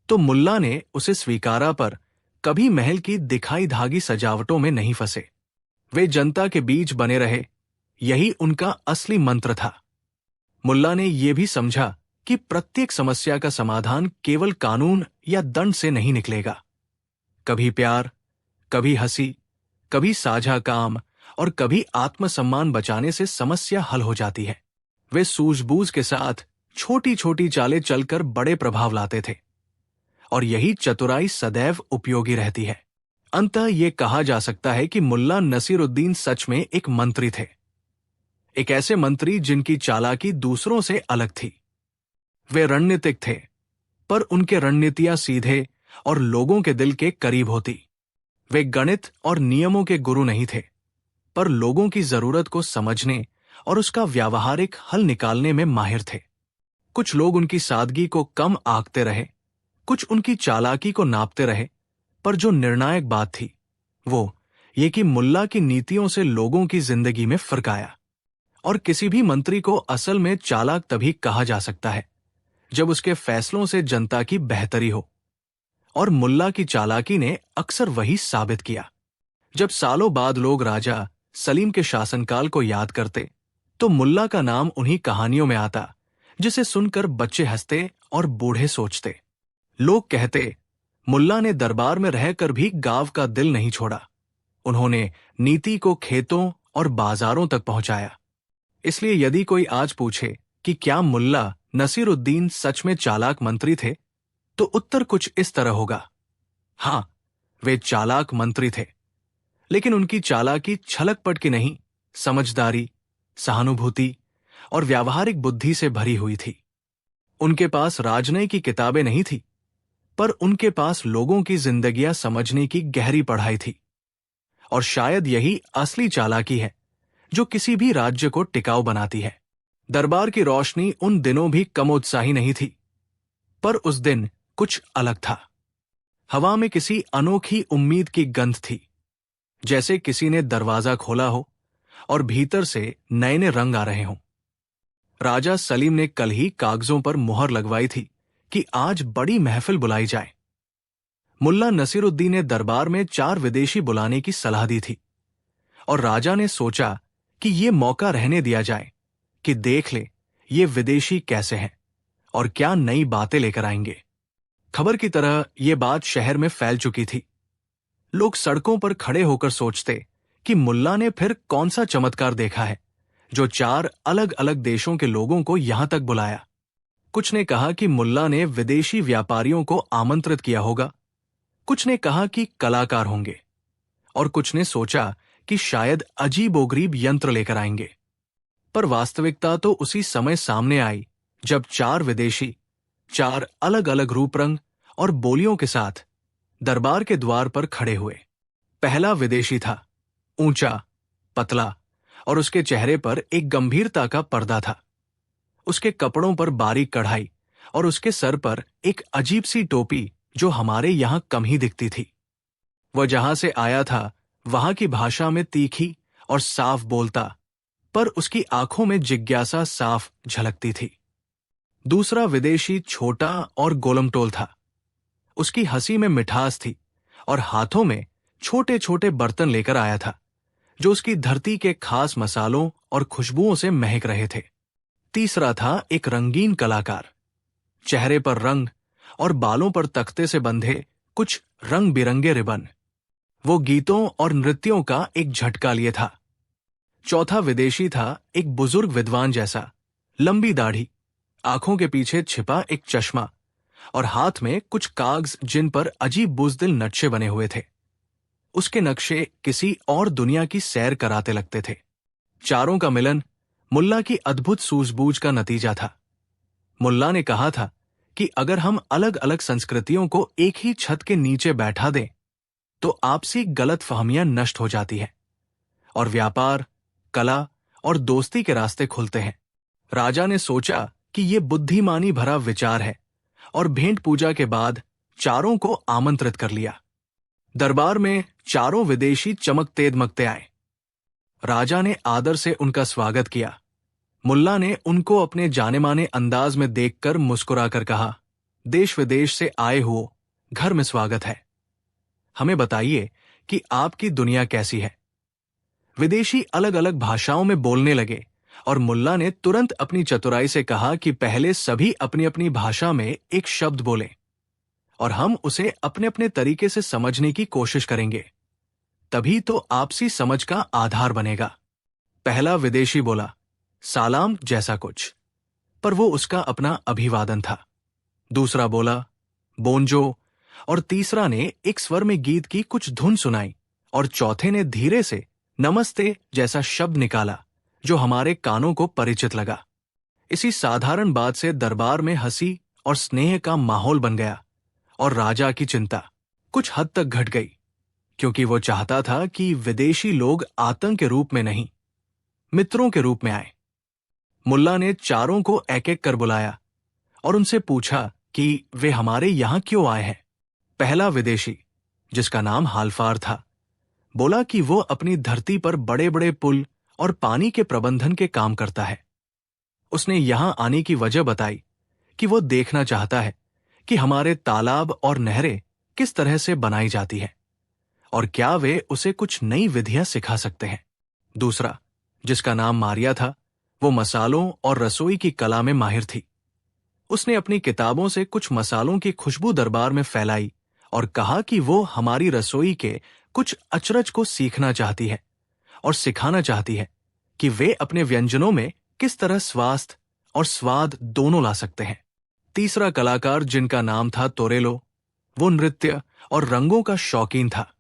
तो मुल्ला ने उसे स्वीकारा, पर कभी महल की दिखाई धागी सजावटों में नहीं फंसे। वे जनता के बीच बने रहे, यही उनका असली मंत्र था। मुल्ला ने यह भी समझा कि प्रत्येक समस्या का समाधान केवल कानून या दंड से नहीं निकलेगा। कभी प्यार, कभी हंसी, कभी साझा काम और कभी आत्मसम्मान बचाने से समस्या हल हो जाती है। वे सूझबूझ के साथ छोटी छोटी चालें चलकर बड़े प्रभाव लाते थे और यही चतुराई सदैव उपयोगी रहती है। अंततः ये कहा जा सकता है कि मुल्ला नसीरुद्दीन सच में एक मंत्री थे, एक ऐसे मंत्री जिनकी चालाकी दूसरों से अलग थी। वे रणनीतिक थे, पर उनके रणनीतियां सीधे और लोगों के दिल के करीब होती। वे गणित और नियमों के गुरु नहीं थे, पर लोगों की जरूरत को समझने और उसका व्यावहारिक हल निकालने में माहिर थे। कुछ लोग उनकी सादगी को कम आंकते रहे, कुछ उनकी चालाकी को नापते रहे, पर जो निर्णायक बात थी वो ये कि मुल्ला की नीतियों से लोगों की जिंदगी में फर्क आया। और किसी भी मंत्री को असल में चालाक तभी कहा जा सकता है जब उसके फैसलों से जनता की बेहतरी हो। और मुल्ला की चालाकी ने अक्सर वही साबित किया। जब सालों बाद लोग राजा सलीम के शासनकाल को याद करते तो मुल्ला का नाम उन्हीं कहानियों में आता जिसे सुनकर बच्चे हंसते और बूढ़े सोचते। लोग कहते, मुल्ला ने दरबार में रहकर भी गांव का दिल नहीं छोड़ा। उन्होंने नीति को खेतों और बाजारों तक पहुंचाया। इसलिए यदि कोई आज पूछे कि क्या मुल्ला नसीरुद्दीन सच में चालाक मंत्री थे, तो उत्तर कुछ इस तरह होगा, हां, वे चालाक मंत्री थे, लेकिन उनकी चालाकी छलकपट की नहीं, समझदारी, सहानुभूति और व्यावहारिक बुद्धि से भरी हुई थी। उनके पास राजनय की किताबें नहीं थी, पर उनके पास लोगों की जिंदगियां समझने की गहरी पढ़ाई थी। और शायद यही असली चालाकी है जो किसी भी राज्य को टिकाऊ बनाती है। दरबार की रोशनी उन दिनों भी कम उत्साही नहीं थी, पर उस दिन कुछ अलग था। हवा में किसी अनोखी उम्मीद की गंध थी, जैसे किसी ने दरवाजा खोला हो और भीतर से नए नए रंग आ रहे हों। राजा सलीम ने कल ही कागजों पर मुहर लगवाई थी कि आज बड़ी महफिल बुलाई जाए। मुल्ला नसीरुद्दीन ने दरबार में 4 विदेशी बुलाने की सलाह दी थी, और राजा ने सोचा कि ये मौका रहने दिया जाए कि देख ले ये विदेशी कैसे हैं और क्या नई बातें लेकर आएंगे। खबर की तरह ये बात शहर में फैल चुकी थी। लोग सड़कों पर खड़े होकर सोचते कि मुल्ला ने फिर कौन सा चमत्कार देखा है जो 4 अलग अलग देशों के लोगों को यहां तक बुलाया। कुछ ने कहा कि मुल्ला ने विदेशी व्यापारियों को आमंत्रित किया होगा, कुछ ने कहा कि कलाकार होंगे, और कुछ ने सोचा कि शायद अजीबोगरीब यंत्र लेकर आएंगे। पर वास्तविकता तो उसी समय सामने आई जब 4 विदेशी 4 अलग अलग रूप रंग और बोलियों के साथ दरबार के द्वार पर खड़े हुए। पहला विदेशी था ऊंचा, पतला, और उसके चेहरे पर एक गंभीरता का पर्दा था। उसके कपड़ों पर बारीक कढ़ाई और उसके सर पर एक अजीब सी टोपी जो हमारे यहां कम ही दिखती थी। वह जहां से आया था वहां की भाषा में तीखी और साफ बोलता, पर उसकी आंखों में जिज्ञासा साफ झलकती थी। दूसरा विदेशी छोटा और गोलमटोल था। उसकी हंसी में मिठास थी और हाथों में छोटे छोटे बर्तन लेकर आया था जो उसकी धरती के खास मसालों और खुशबुओं से महक रहे थे। तीसरा था एक रंगीन कलाकार। चेहरे पर रंग और बालों पर तख्ते से बंधे कुछ रंग बिरंगे रिबन। वो गीतों और नृत्यों का एक झटका लिए था। चौथा विदेशी था एक बुजुर्ग विद्वान जैसा, लंबी दाढ़ी, आंखों के पीछे छिपा एक चश्मा और हाथ में कुछ कागज जिन पर अजीब बुज़दिल नक्शे बने हुए थे। उसके नक्शे किसी और दुनिया की सैर कराते लगते थे। चारों का मिलन मुल्ला की अद्भुत सूझबूझ का नतीजा था। मुल्ला ने कहा था कि अगर हम अलग अलग संस्कृतियों को एक ही छत के नीचे बैठा दें तो आपसी गलतफहमियां नष्ट हो जाती है और व्यापार, कला और दोस्ती के रास्ते खुलते हैं। राजा ने सोचा कि यह बुद्धिमानी भरा विचार है और भेंट पूजा के बाद चारों को आमंत्रित कर लिया। दरबार में चारों विदेशी चमकते दमकते आए। राजा ने आदर से उनका स्वागत किया। मुल्ला ने उनको अपने जाने माने अंदाज में देखकर मुस्कुराकर कहा, देश विदेश से आए हो, घर में स्वागत है। हमें बताइए कि आपकी दुनिया कैसी है। विदेशी अलग अलग भाषाओं में बोलने लगे और मुल्ला ने तुरंत अपनी चतुराई से कहा कि पहले सभी अपनी अपनी भाषा में एक शब्द बोलें और हम उसे अपने अपने तरीके से समझने की कोशिश करेंगे। तभी तो आपसी समझ का आधार बनेगा। पहला विदेशी बोला, सालाम जैसा कुछ, पर वो उसका अपना अभिवादन था। दूसरा बोला, बोंजो, और तीसरा ने एक स्वर में गीत की कुछ धुन सुनाई और चौथे ने धीरे से नमस्ते जैसा शब्द निकाला जो हमारे कानों को परिचित लगा। इसी साधारण बात से दरबार में हंसी और स्नेह का माहौल बन गया और राजा की चिंता कुछ हद तक घट गई, क्योंकि वो चाहता था कि विदेशी लोग आतंक के रूप में नहीं, मित्रों के रूप में आए। मुल्ला ने चारों को एक एक कर बुलाया और उनसे पूछा कि वे हमारे यहां क्यों आए हैं। पहला विदेशी, जिसका नाम हालफार था, बोला कि वो अपनी धरती पर बड़े बड़े पुल और पानी के प्रबंधन के काम करता है। उसने यहां आने की वजह बताई कि वो देखना चाहता है कि हमारे तालाब और नहरें किस तरह से बनाई जाती है और क्या वे उसे कुछ नई विधियां सिखा सकते हैं। दूसरा, जिसका नाम मारिया था, वो मसालों और रसोई की कला में माहिर थी। उसने अपनी किताबों से कुछ मसालों की खुशबू दरबार में फैलाई और कहा कि वो हमारी रसोई के कुछ अचरज को सीखना चाहती है और सिखाना चाहती है कि वे अपने व्यंजनों में किस तरह स्वास्थ्य और स्वाद दोनों ला सकते हैं। तीसरा कलाकार, जिनका नाम था तोरेलो, वो नृत्य और रंगों का शौकीन था।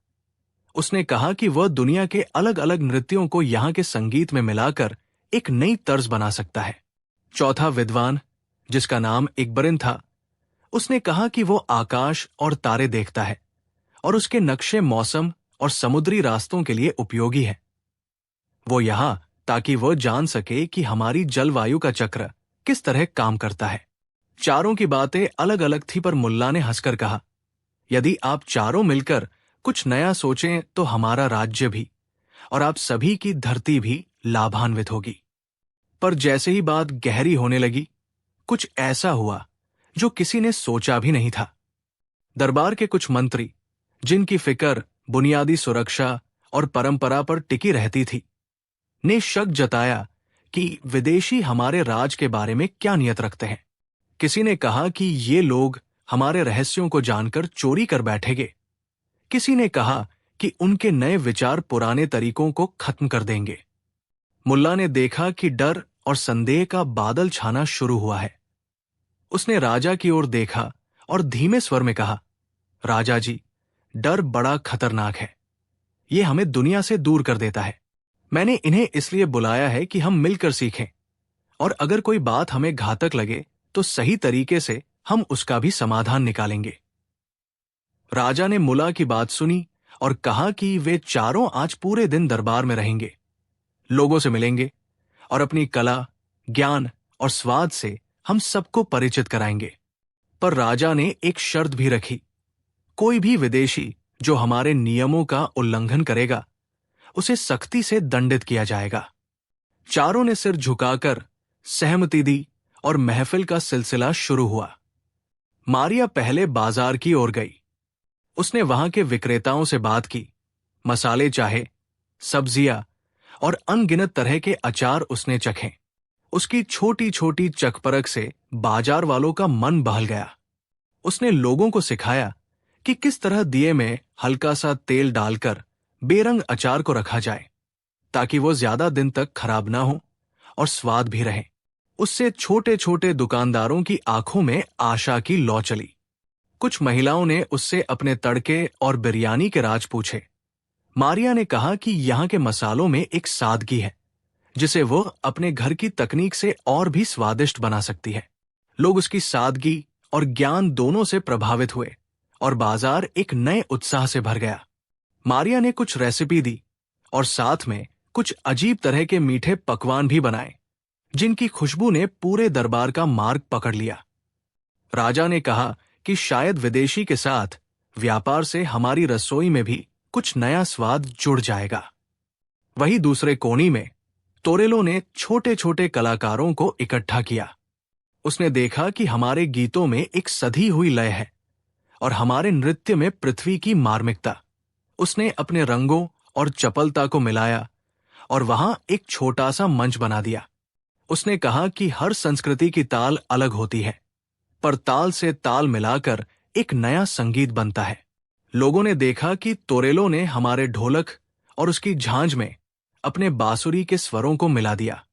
उसने कहा कि वह दुनिया के अलग अलग नृत्यों को यहाँ के संगीत में मिलाकर एक नई तर्ज बना सकता है। चौथा विद्वान, जिसका नाम इकबरिन था, उसने कहा कि वो आकाश और तारे देखता है और उसके नक्शे मौसम और समुद्री रास्तों के लिए उपयोगी है। वो यहां ताकि वो जान सके कि हमारी जलवायु का चक्र किस तरह काम करता है। चारों की बातें अलग अलग थी, पर मुल्ला ने हंसकर कहा, यदि आप चारों मिलकर कुछ नया सोचें तो हमारा राज्य भी और आप सभी की धरती भी लाभान्वित होगी। पर जैसे ही बात गहरी होने लगी, कुछ ऐसा हुआ जो किसी ने सोचा भी नहीं था। दरबार के कुछ मंत्री, जिनकी फिक्र बुनियादी सुरक्षा और परंपरा पर टिकी रहती थी, ने शक जताया कि विदेशी हमारे राज के बारे में क्या नियत रखते हैं। किसी ने कहा कि ये लोग हमारे रहस्यों को जानकर चोरी कर बैठेंगे। किसी ने कहा कि उनके नए विचार पुराने तरीकों को खत्म कर देंगे। मुल्ला ने देखा कि डर और संदेह का बादल छाना शुरू हुआ है। उसने राजा की ओर देखा और धीमे स्वर में कहा, राजा जी, डर बड़ा खतरनाक है। ये हमें दुनिया से दूर कर देता है। मैंने इन्हें इसलिए बुलाया है कि हम मिलकर सीखें, और अगर कोई बात हमें घातक लगे तो सही तरीके से हम उसका भी समाधान निकालेंगे। राजा ने मुल्ला की बात सुनी और कहा कि वे चारों आज पूरे दिन दरबार में रहेंगे, लोगों से मिलेंगे और अपनी कला, ज्ञान और स्वाद से हम सबको परिचित कराएंगे। पर राजा ने एक शर्त भी रखी, कोई भी विदेशी जो हमारे नियमों का उल्लंघन करेगा, उसे सख्ती से दंडित किया जाएगा। चारों ने सिर झुकाकर सहमति दी और महफिल का सिलसिला शुरू हुआ। मारिया पहले बाजार की ओर गई। उसने वहां के विक्रेताओं से बात की। मसाले चाहे, सब्जियां और अनगिनत तरह के अचार उसने चखे। उसकी छोटी छोटी चखपरख से बाजार वालों का मन बहल गया। उसने लोगों को सिखाया कि किस तरह दिए में हल्का सा तेल डालकर बेरंग अचार को रखा जाए, ताकि वो ज्यादा दिन तक खराब ना हो और स्वाद भी रहे। उससे छोटे छोटे दुकानदारों की आंखों में आशा की लौ चली। कुछ महिलाओं ने उससे अपने तड़के और बिरयानी के राज पूछे। मारिया ने कहा कि यहाँ के मसालों में एक सादगी है जिसे वो अपने घर की तकनीक से और भी स्वादिष्ट बना सकती है। लोग उसकी सादगी और ज्ञान दोनों से प्रभावित हुए और बाजार एक नए उत्साह से भर गया। मारिया ने कुछ रेसिपी दी और साथ में कुछ अजीब तरह के मीठे पकवान भी बनाए, जिनकी खुशबू ने पूरे दरबार का मार्ग पकड़ लिया। राजा ने कहा कि शायद विदेशी के साथ व्यापार से हमारी रसोई में भी कुछ नया स्वाद जुड़ जाएगा। वहीं दूसरे कोने में तोरेलो ने छोटे छोटे कलाकारों को इकट्ठा किया। उसने देखा कि हमारे गीतों में एक सधी हुई लय है और हमारे नृत्य में पृथ्वी की मार्मिकता। उसने अपने रंगों और चपलता को मिलाया और वहां एक छोटा सा मंच बना दिया। उसने कहा कि हर संस्कृति की ताल अलग होती है, पर ताल से ताल मिलाकर एक नया संगीत बनता है। लोगों ने देखा कि तोरेलो ने हमारे ढोलक और उसकी झांझ में अपने बांसुरी के स्वरों को मिला दिया,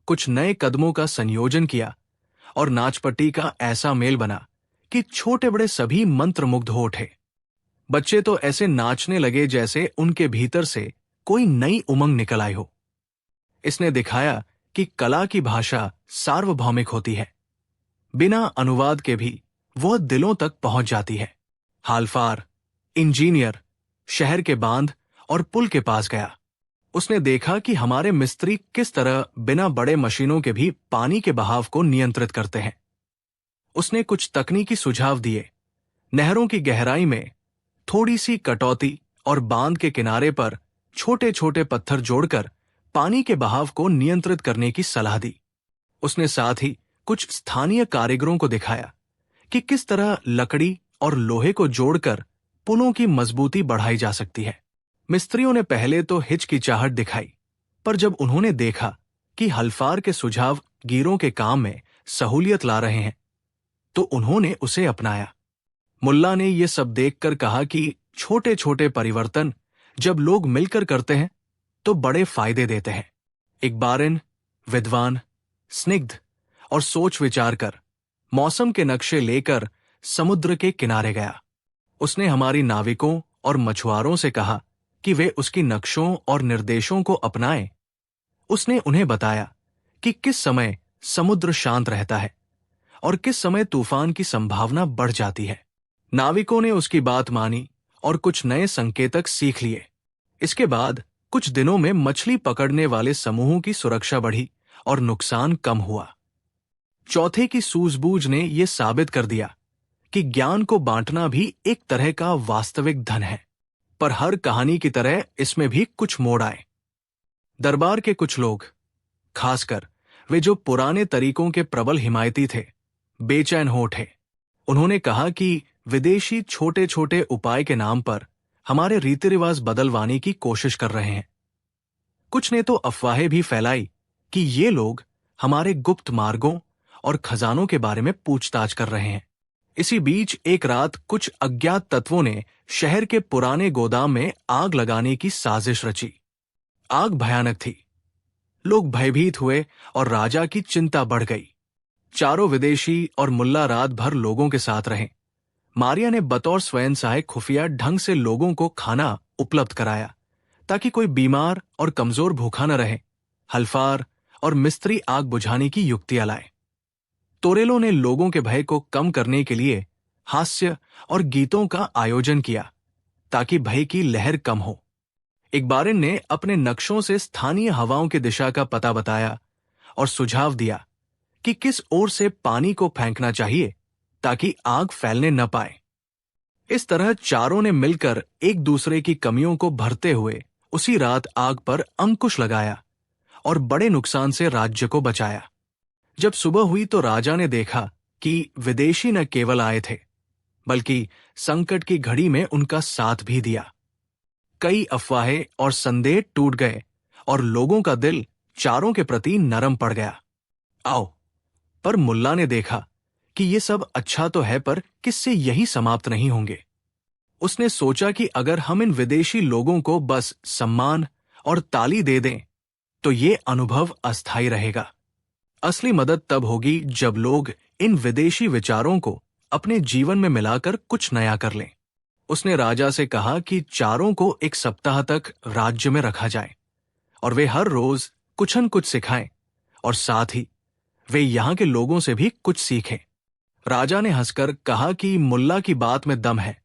कुछ नए कदमों का संयोजन किया और नाचपट्टी का ऐसा मेल बना कि छोटे बड़े सभी मंत्रमुग्ध हो उठे। बच्चे तो ऐसे नाचने लगे जैसे उनके भीतर से कोई नई उमंग निकल आई हो। इसने दिखाया कि कला की भाषा सार्वभौमिक होती है, बिना अनुवाद के भी वह दिलों तक पहुंच जाती है। हालफार, इंजीनियर शहर के बांध और पुल के पास गया। उसने देखा कि हमारे मिस्त्री किस तरह बिना बड़े मशीनों के भी पानी के बहाव को नियंत्रित करते हैं। उसने कुछ तकनीकी सुझाव दिए। नहरों की गहराई में थोड़ी सी कटौती और बांध के किनारे पर छोटे छोटे पत्थर जोड़कर पानी के बहाव को नियंत्रित करने की सलाह दी। उसने साथ ही कुछ स्थानीय कारीगरों को दिखाया कि किस तरह लकड़ी और लोहे को जोड़कर पुलों की मजबूती बढ़ाई जा सकती है। मिस्त्रियों ने पहले तो हिचकिचाहट दिखाई, पर जब उन्होंने देखा कि हल्फार के सुझाव गीरों के काम में सहूलियत ला रहे हैं, तो उन्होंने उसे अपनाया। मुल्ला ने यह सब देखकर कहा कि छोटे छोटे परिवर्तन जब लोग मिलकर करते हैं तो बड़े फायदे देते हैं। इकबारिन, विद्वान, स्निग्ध और सोच विचार कर मौसम के नक्शे लेकर समुद्र के किनारे गया। उसने हमारी नाविकों और मछुआरों से कहा कि वे उसकी नक्शों और निर्देशों को अपनाएं। उसने उन्हें बताया कि किस समय समुद्र शांत रहता है और किस समय तूफान की संभावना बढ़ जाती है। नाविकों ने उसकी बात मानी और कुछ नए संकेतक सीख लिए। इसके बाद कुछ दिनों में मछली पकड़ने वाले समूहों की सुरक्षा बढ़ी और नुकसान कम हुआ। चौथे की सूझबूझ ने यह साबित कर दिया कि ज्ञान को बांटना भी एक तरह का वास्तविक धन है। पर हर कहानी की तरह इसमें भी कुछ मोड़ आए। दरबार के कुछ लोग, खासकर वे जो पुराने तरीकों के प्रबल हिमायती थे, बेचैन हो उठे। उन्होंने कहा कि विदेशी छोटे छोटे उपाय के नाम पर हमारे रीति रिवाज बदलवाने की कोशिश कर रहे हैं। कुछ ने तो अफवाहें भी फैलाई कि ये लोग हमारे गुप्त मार्गों और खजानों के बारे में पूछताछ कर रहे हैं। इसी बीच एक रात कुछ अज्ञात तत्वों ने शहर के पुराने गोदाम में आग लगाने की साजिश रची। आग भयानक थी। लोग भयभीत हुए और राजा की चिंता बढ़ गई। चारों विदेशी और मुल्ला रात भर लोगों के साथ रहे। मारिया ने बतौर स्वयं सहायक खुफिया ढंग से लोगों को खाना उपलब्ध कराया ताकि कोई बीमार और कमजोर भूखा न रहे। हल्फार और मिस्त्री आग बुझाने की युक्तियां लाए। तोरेलो ने लोगों के भय को कम करने के लिए हास्य और गीतों का आयोजन किया ताकि भय की लहर कम हो। इकबारिन ने अपने नक्शों से स्थानीय हवाओं की दिशा का पता बताया और सुझाव दिया कि किस ओर से पानी को फेंकना चाहिए ताकि आग फैलने न पाए। इस तरह चारों ने मिलकर एक दूसरे की कमियों को भरते हुए उसी रात आग पर अंकुश लगाया और बड़े नुकसान से राज्य को बचाया। जब सुबह हुई तो राजा ने देखा कि विदेशी न केवल आए थे बल्कि संकट की घड़ी में उनका साथ भी दिया। कई अफवाहें और संदेह टूट गए और लोगों का दिल चारों के प्रति नरम पड़ गया। आओ, पर मुल्ला ने देखा कि ये सब अच्छा तो है, पर किससे यही समाप्त नहीं होंगे। उसने सोचा कि अगर हम इन विदेशी लोगों को बस सम्मान और ताली दे दें तो ये अनुभव अस्थायी रहेगा। असली मदद तब होगी जब लोग इन विदेशी विचारों को अपने जीवन में मिलाकर कुछ नया कर लें। उसने राजा से कहा कि चारों को एक सप्ताह तक राज्य में रखा जाए और वे हर रोज कुछ न कुछ सिखाएं और साथ ही वे यहां के लोगों से भी कुछ सीखें। राजा ने हंसकर कहा कि मुल्ला की बात में दम है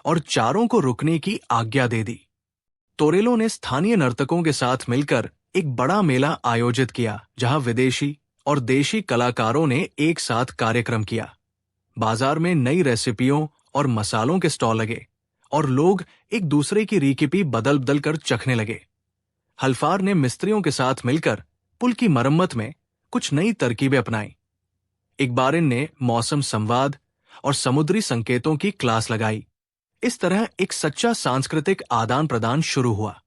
और चारों को रुकने की आज्ञा दे दी। तोरेलो ने स्थानीय नर्तकों के साथ मिलकर एक बड़ा मेला आयोजित किया जहां विदेशी और देशी कलाकारों ने एक साथ कार्यक्रम किया। बाजार में नई रेसिपियों और मसालों के स्टॉल लगे और लोग एक दूसरे की रीकिपी बदल बदल कर चखने लगे। हल्फार ने मिस्त्रियों के साथ मिलकर पुल की मरम्मत में कुछ नई तरकीबें अपनाई। इकबारिन ने मौसम संवाद और समुद्री संकेतों की क्लास लगाई। इस तरह एक सच्चा सांस्कृतिक आदान प्रदान शुरू हुआ।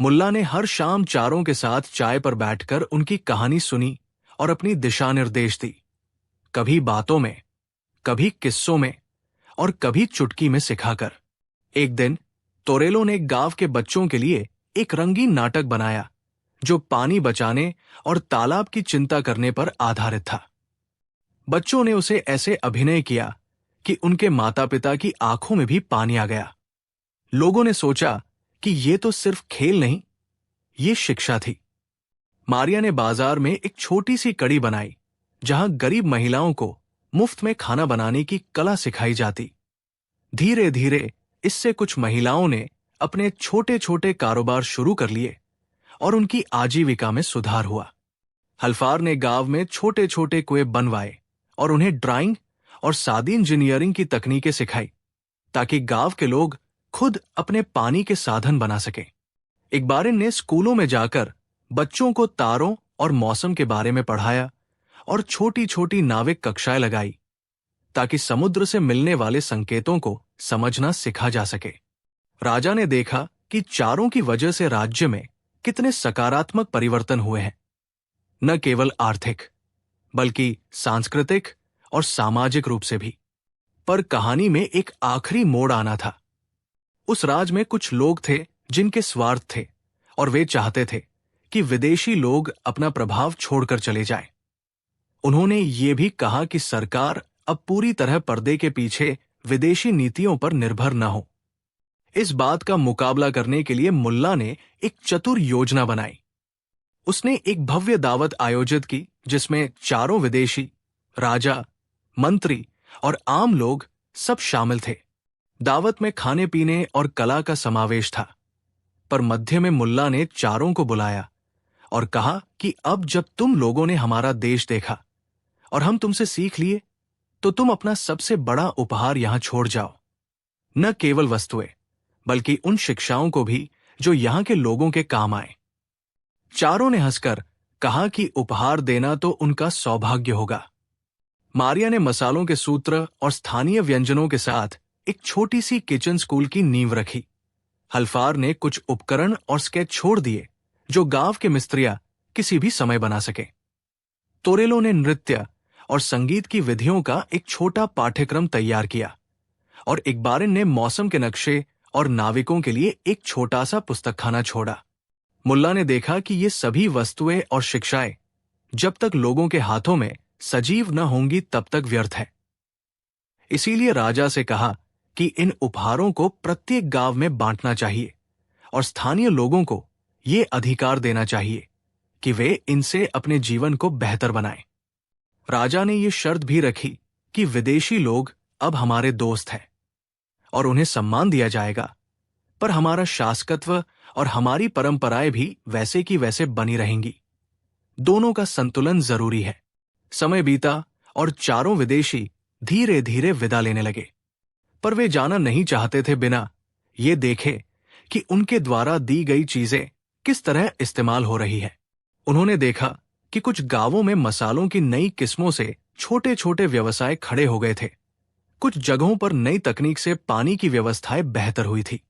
मुल्ला ने हर शाम चारों के साथ चाय पर बैठकर उनकी कहानी सुनी और अपनी दिशा निर्देश दी। कभी बातों में, कभी किस्सों में और कभी चुटकी में सिखाकर। एक दिन तोरेलो ने गांव के बच्चों के लिए एक रंगीन नाटक बनाया जो पानी बचाने और तालाब की चिंता करने पर आधारित था। बच्चों ने उसे ऐसे अभिनय किया कि उनके माता पिता की आंखों में भी पानी आ गया। लोगों ने सोचा कि ये तो सिर्फ खेल नहीं, ये शिक्षा थी। मारिया ने बाजार में एक छोटी सी कड़ी बनाई जहां गरीब महिलाओं को मुफ्त में खाना बनाने की कला सिखाई जाती। धीरे धीरे इससे कुछ महिलाओं ने अपने छोटे छोटे कारोबार शुरू कर लिए और उनकी आजीविका में सुधार हुआ। हल्फार ने गांव में छोटे छोटे कुएं बनवाए और उन्हें ड्राइंग और सादी इंजीनियरिंग की तकनीकें सिखाई ताकि गांव के लोग खुद अपने पानी के साधन बना सकें। इकबारिन ने स्कूलों में जाकर बच्चों को तारों और मौसम के बारे में पढ़ाया और छोटी छोटी नाविक कक्षाएं लगाई ताकि समुद्र से मिलने वाले संकेतों को समझना सिखा जा सके। राजा ने देखा कि चारों की वजह से राज्य में कितने सकारात्मक परिवर्तन हुए हैं, न केवल आर्थिक बल्कि सांस्कृतिक और सामाजिक रूप से भी। पर कहानी में एक आखिरी मोड़ आना था। उस राज में कुछ लोग थे जिनके स्वार्थ थे और वे चाहते थे कि विदेशी लोग अपना प्रभाव छोड़कर चले जाएं। उन्होंने ये भी कहा कि सरकार अब पूरी तरह पर्दे के पीछे विदेशी नीतियों पर निर्भर न हो। इस बात का मुकाबला करने के लिए मुल्ला ने एक चतुर योजना बनाई। उसने एक भव्य दावत आयोजित की जिसमें चारों विदेशी, राजा मंत्री और आम लोग सब शामिल थे। दावत में खाने पीने और कला का समावेश था। पर मध्य में मुल्ला ने चारों को बुलाया और कहा कि अब जब तुम लोगों ने हमारा देश देखा और हम तुमसे सीख लिए, तो तुम अपना सबसे बड़ा उपहार यहां छोड़ जाओ। न केवल वस्तुएं, बल्कि उन शिक्षाओं को भी जो यहां के लोगों के काम आए। चारों ने हंसकर कहा कि उपहार देना तो उनका सौभाग्य होगा। मारिया ने मसालों के सूत्र और स्थानीय व्यंजनों के साथ एक छोटी सी किचन स्कूल की नींव रखी। हल्फार ने कुछ उपकरण और स्केच छोड़ दिए जो गांव के मिस्त्रियां किसी भी समय बना सके। तोरेलो ने नृत्य और संगीत की विधियों का एक छोटा पाठ्यक्रम तैयार किया और इकबारिन ने मौसम के नक्शे और नाविकों के लिए एक छोटा सा पुस्तकखाना छोड़ा। मुल्ला ने देखा कि ये सभी वस्तुएं और शिक्षाएं जब तक लोगों के हाथों में सजीव न होंगी तब तक व्यर्थ है। इसीलिए राजा से कहा कि इन उपहारों को प्रत्येक गांव में बांटना चाहिए और स्थानीय लोगों को ये अधिकार देना चाहिए कि वे इनसे अपने जीवन को बेहतर बनाएं। राजा ने ये शर्त भी रखी कि विदेशी लोग अब हमारे दोस्त हैं और उन्हें सम्मान दिया जाएगा, पर हमारा शासकत्व और हमारी परंपराएं भी वैसे की वैसे बनी रहेंगी। दोनों का संतुलन जरूरी है। समय बीता और चारों विदेशी धीरे धीरे विदा लेने लगे, पर वे जाना नहीं चाहते थे बिना ये देखे कि उनके द्वारा दी गई चीजें किस तरह इस्तेमाल हो रही है। उन्होंने देखा कि कुछ गांवों में मसालों की नई किस्मों से छोटे छोटे व्यवसाय खड़े हो गए थे। कुछ जगहों पर नई तकनीक से पानी की व्यवस्थाएं बेहतर हुई थी।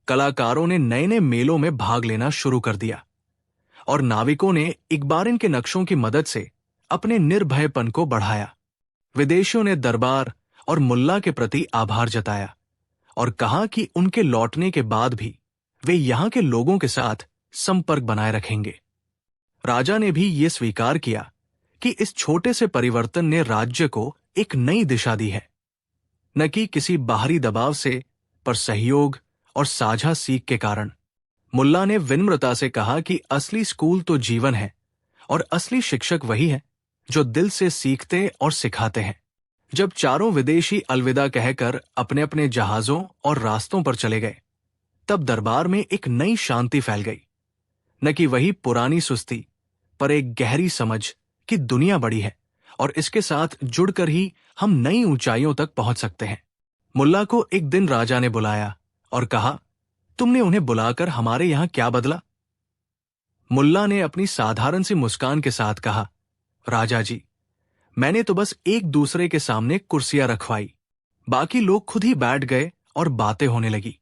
कलाकारों ने नए नए मेलों में भाग लेना शुरू कर दिया और नाविकों ने इकबारिन के नक्शों की मदद से अपने निर्भयपन को बढ़ाया। विदेशियों ने दरबार और मुल्ला के प्रति आभार जताया और कहा कि उनके लौटने के बाद भी वे यहां के लोगों के साथ संपर्क बनाए रखेंगे। राजा ने भी ये स्वीकार किया कि इस छोटे से परिवर्तन ने राज्य को एक नई दिशा दी है, न कि किसी बाहरी दबाव से, पर सहयोग और साझा सीख के कारण। मुल्ला ने विनम्रता से कहा कि असली स्कूल तो जीवन है और असली शिक्षक वही है जो दिल से सीखते और सिखाते हैं। जब चारों विदेशी अलविदा कहकर अपने अपने जहाजों और रास्तों पर चले गए, तब दरबार में एक नई शांति फैल गई। न कि वही पुरानी सुस्ती, पर एक गहरी समझ कि दुनिया बड़ी है और इसके साथ जुड़कर ही हम नई ऊंचाइयों तक पहुंच सकते हैं। मुल्ला को एक दिन राजा ने बुलाया और कहा, तुमने उन्हें बुलाकर हमारे यहां क्या बदला? मुल्ला ने अपनी साधारण सी मुस्कान के साथ कहा, राजा जी, मैंने तो बस एक दूसरे के सामने कुर्सियां रखवाई, बाकी लोग खुद ही बैठ गए और बातें होने लगी।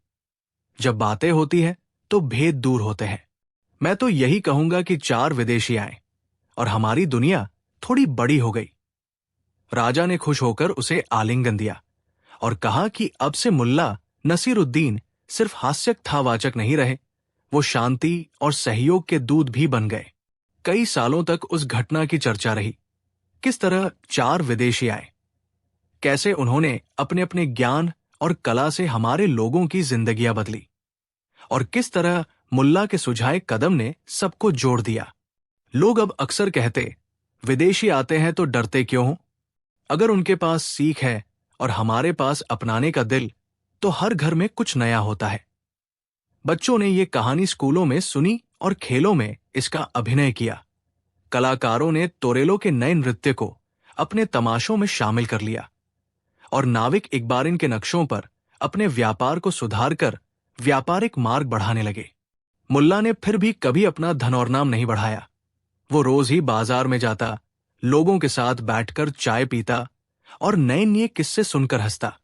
जब बातें होती है तो भेद दूर होते हैं। मैं तो यही कहूंगा कि 4 विदेशी आए और हमारी दुनिया थोड़ी बड़ी हो गई। राजा ने खुश होकर उसे आलिंगन दिया और कहा कि अब से मुल्ला नसीरुद्दीन सिर्फ हास्यकथावाचक नहीं रहे, वो शांति और सहयोग के दूत भी बन गए। कई सालों तक उस घटना की चर्चा रही, किस तरह 4 विदेशी आए, कैसे उन्होंने अपने अपने ज्ञान और कला से हमारे लोगों की जिंदगियां बदली, और किस तरह मुल्ला के सुझाए कदम ने सबको जोड़ दिया। लोग अब अक्सर कहते, विदेशी आते हैं तो डरते क्यों हो? अगर उनके पास सीख है और हमारे पास अपनाने का दिल, तो हर घर में कुछ नया होता है। बच्चों ने ये कहानी स्कूलों में सुनी और खेलों में इसका अभिनय किया। कलाकारों ने तोरेलो के नए नृत्य को अपने तमाशों में शामिल कर लिया और नाविक इकबारिन के नक्शों पर अपने व्यापार को सुधारकर व्यापारिक मार्ग बढ़ाने लगे। मुल्ला ने फिर भी कभी अपना धन और नाम नहीं बढ़ाया। वो रोज ही बाजार में जाता, लोगों के साथ बैठकर चाय पीता और नए नए किस्से सुनकर हंसता।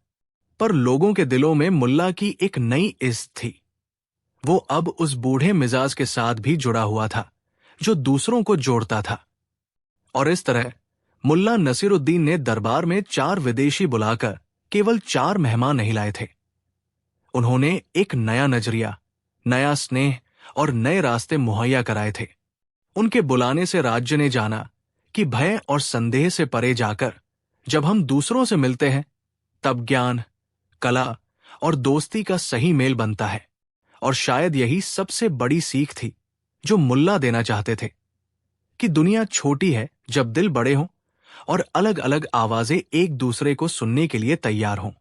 पर लोगों के दिलों में मुल्ला की एक नई इज्जत थी। वो अब उस बूढ़े मिजाज के साथ भी जुड़ा हुआ था जो दूसरों को जोड़ता था। और इस तरह मुल्ला नसीरुद्दीन ने दरबार में 4 विदेशी बुलाकर केवल 4 मेहमान नहीं लाए थे। उन्होंने एक नया नजरिया, नया स्नेह और नए रास्ते मुहैया कराए थे। उनके बुलाने से राज्य ने जाना कि भय और संदेह से परे जाकर जब हम दूसरों से मिलते हैं, तब ज्ञान, कला और दोस्ती का सही मेल बनता है। और शायद यही सबसे बड़ी सीख थी जो मुल्ला देना चाहते थे, कि दुनिया छोटी है जब दिल बड़े हों और अलग अलग आवाजें एक दूसरे को सुनने के लिए तैयार हों।